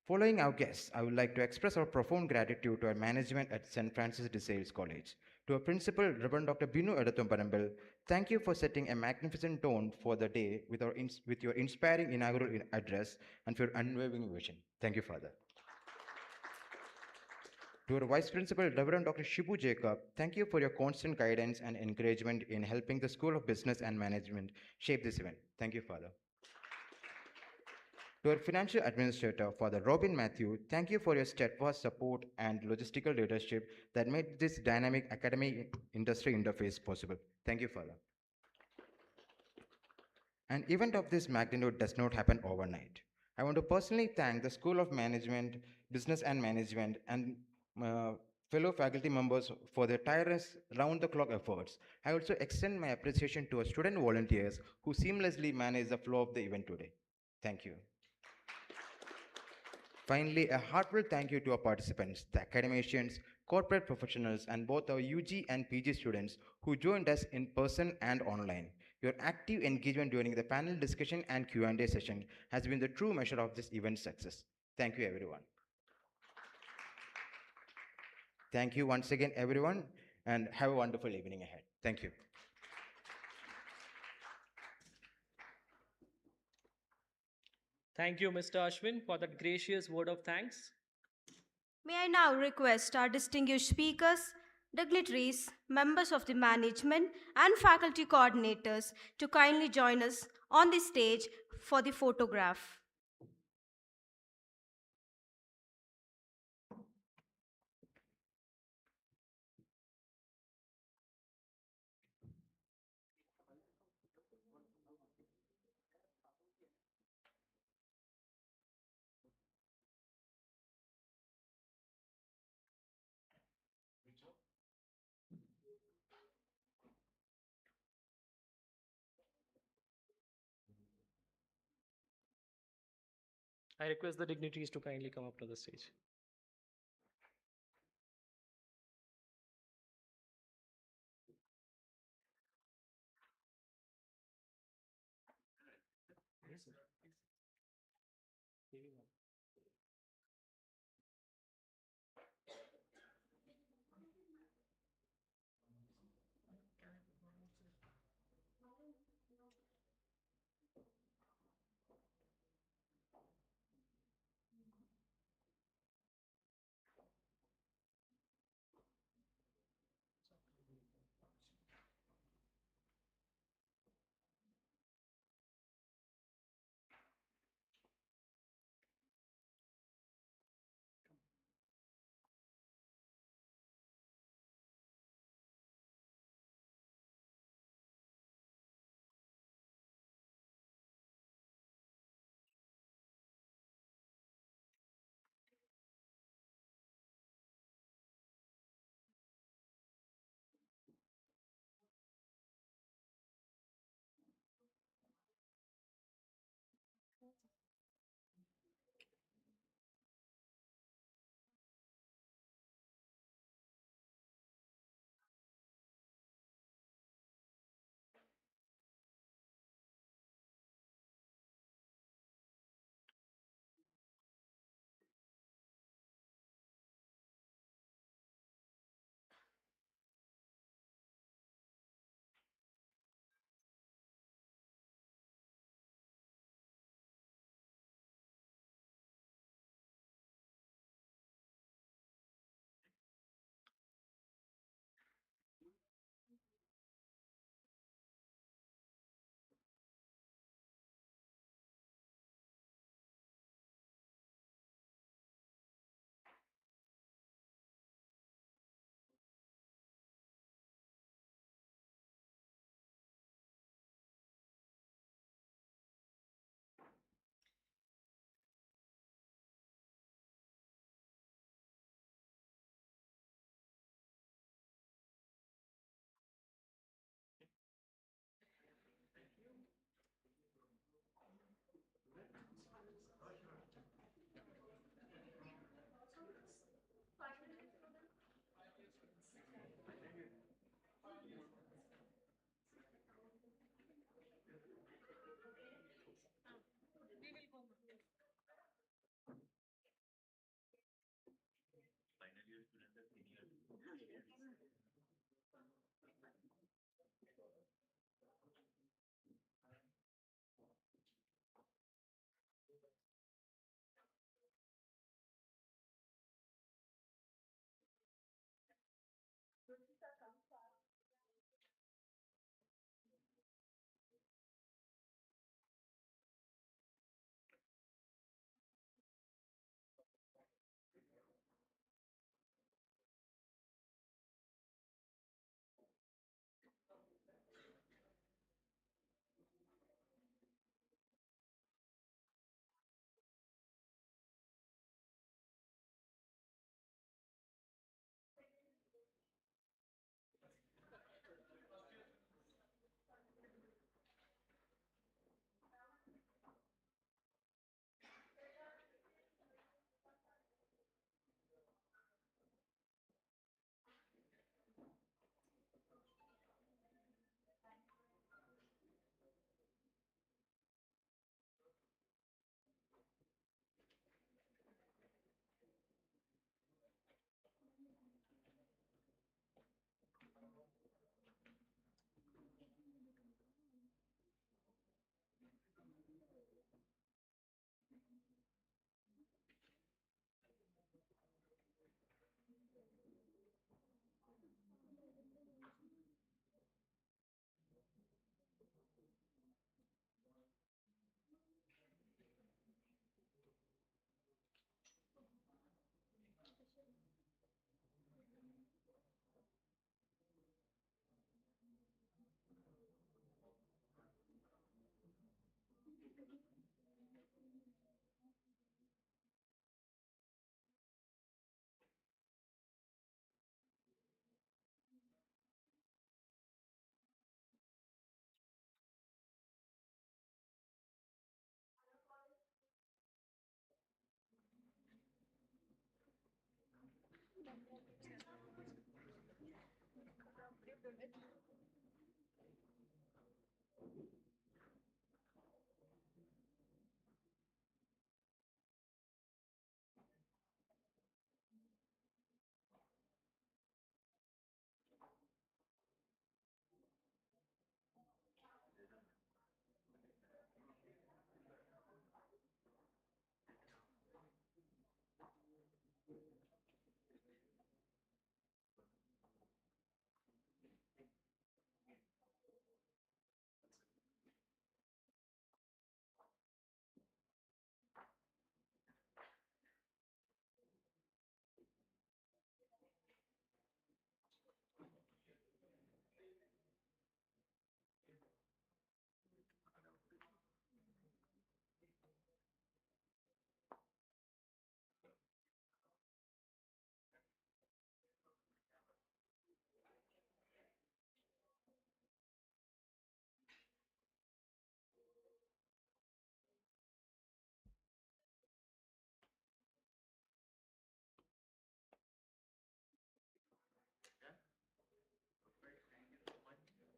Following our guests, I would like to express our profound gratitude to our management at St. Francis de Sales College. To our principal, Reverend Dr. Binu Edathumparambal, thank you for setting a magnificent tone for the day with your inspiring inaugural address and for your unwavering vision. Thank you, Father. To our Vice Principal, Reverend Dr. Shibu Jacob, thank you for your constant guidance and encouragement in helping the School of Business and Management shape this event. Thank you, Father. To our Financial Administrator, Father Robin Matthew, thank you for your steadfast support and logistical leadership that made this dynamic academic industry interface possible. Thank you, Father. An event of this magnitude does not happen overnight. I want to personally thank the School of Management, Business and Management, and fellow faculty members for their tireless round-the-clock efforts. I also extend my appreciation to our student volunteers who seamlessly manage the flow of the event today. Thank you. Finally, a heartfelt thank you to our participants, the academicians, corporate professionals, and both our UG and PG students who joined us in person and online. Your active engagement during the panel discussion and Q&A session has been the true measure of this event's success. Thank you, everyone. Thank you once again, everyone, and have a wonderful evening ahead. Thank you. Thank you, Mr. Ashwin, for that gracious word of thanks. May I now request our distinguished speakers, dignitaries, members of the management, and faculty coordinators to kindly join us on the stage for the photograph. I request the dignitaries to kindly come up to the stage. Yes, sir.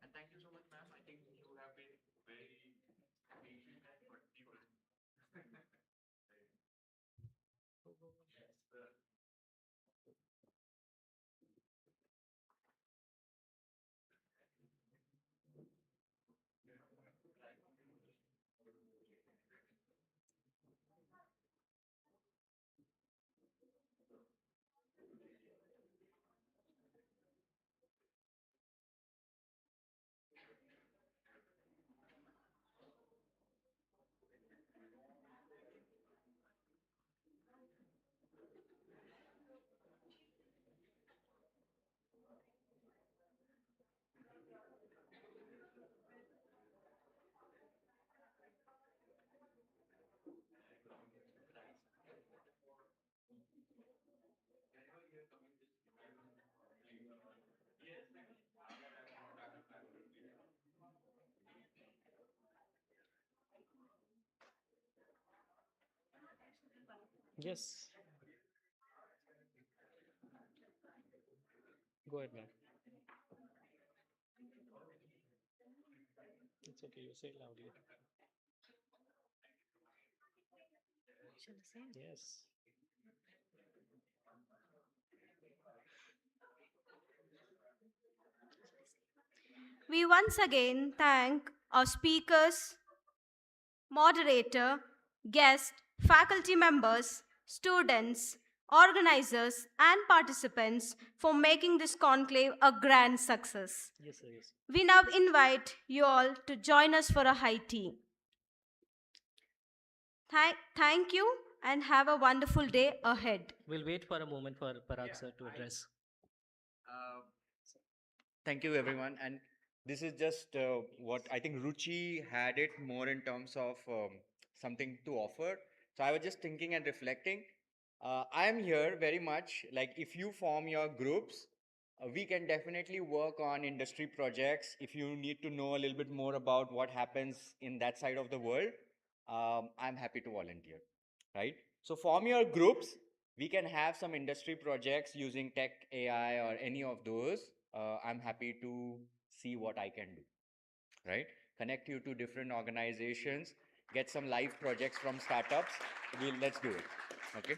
And thank you so much, ma'am. I think you have been very patient and continuous. Yes. Go ahead, ma'am. It's okay. You say it loudly. Yes. We once again thank our speakers, moderator, guests, faculty members, students, organizers, and participants for making this conclave a grand success. Yes, sir. Yes. We now invite you all to join us for a high tea. Thank you and have a wonderful day ahead. We'll wait for a moment for Parag sir to address. Thank you, everyone. And this is just what I think Ruchi had it more in terms of something to offer. So I was just thinking and reflecting. I am here very much like if you form your groups, we can definitely work on industry projects. If you need to know a little bit more about what happens in that side of the world, I'm happy to volunteer, right? So form your groups. We can have some industry projects using tech, AI, or any of those. I'm happy to see what I can do, right? Connect you to different organizations, get some live projects from startups. Let's do it, okay?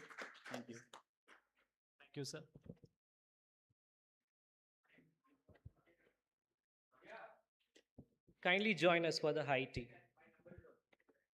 Thank you. Thank you, sir. Kindly join us for the high tea.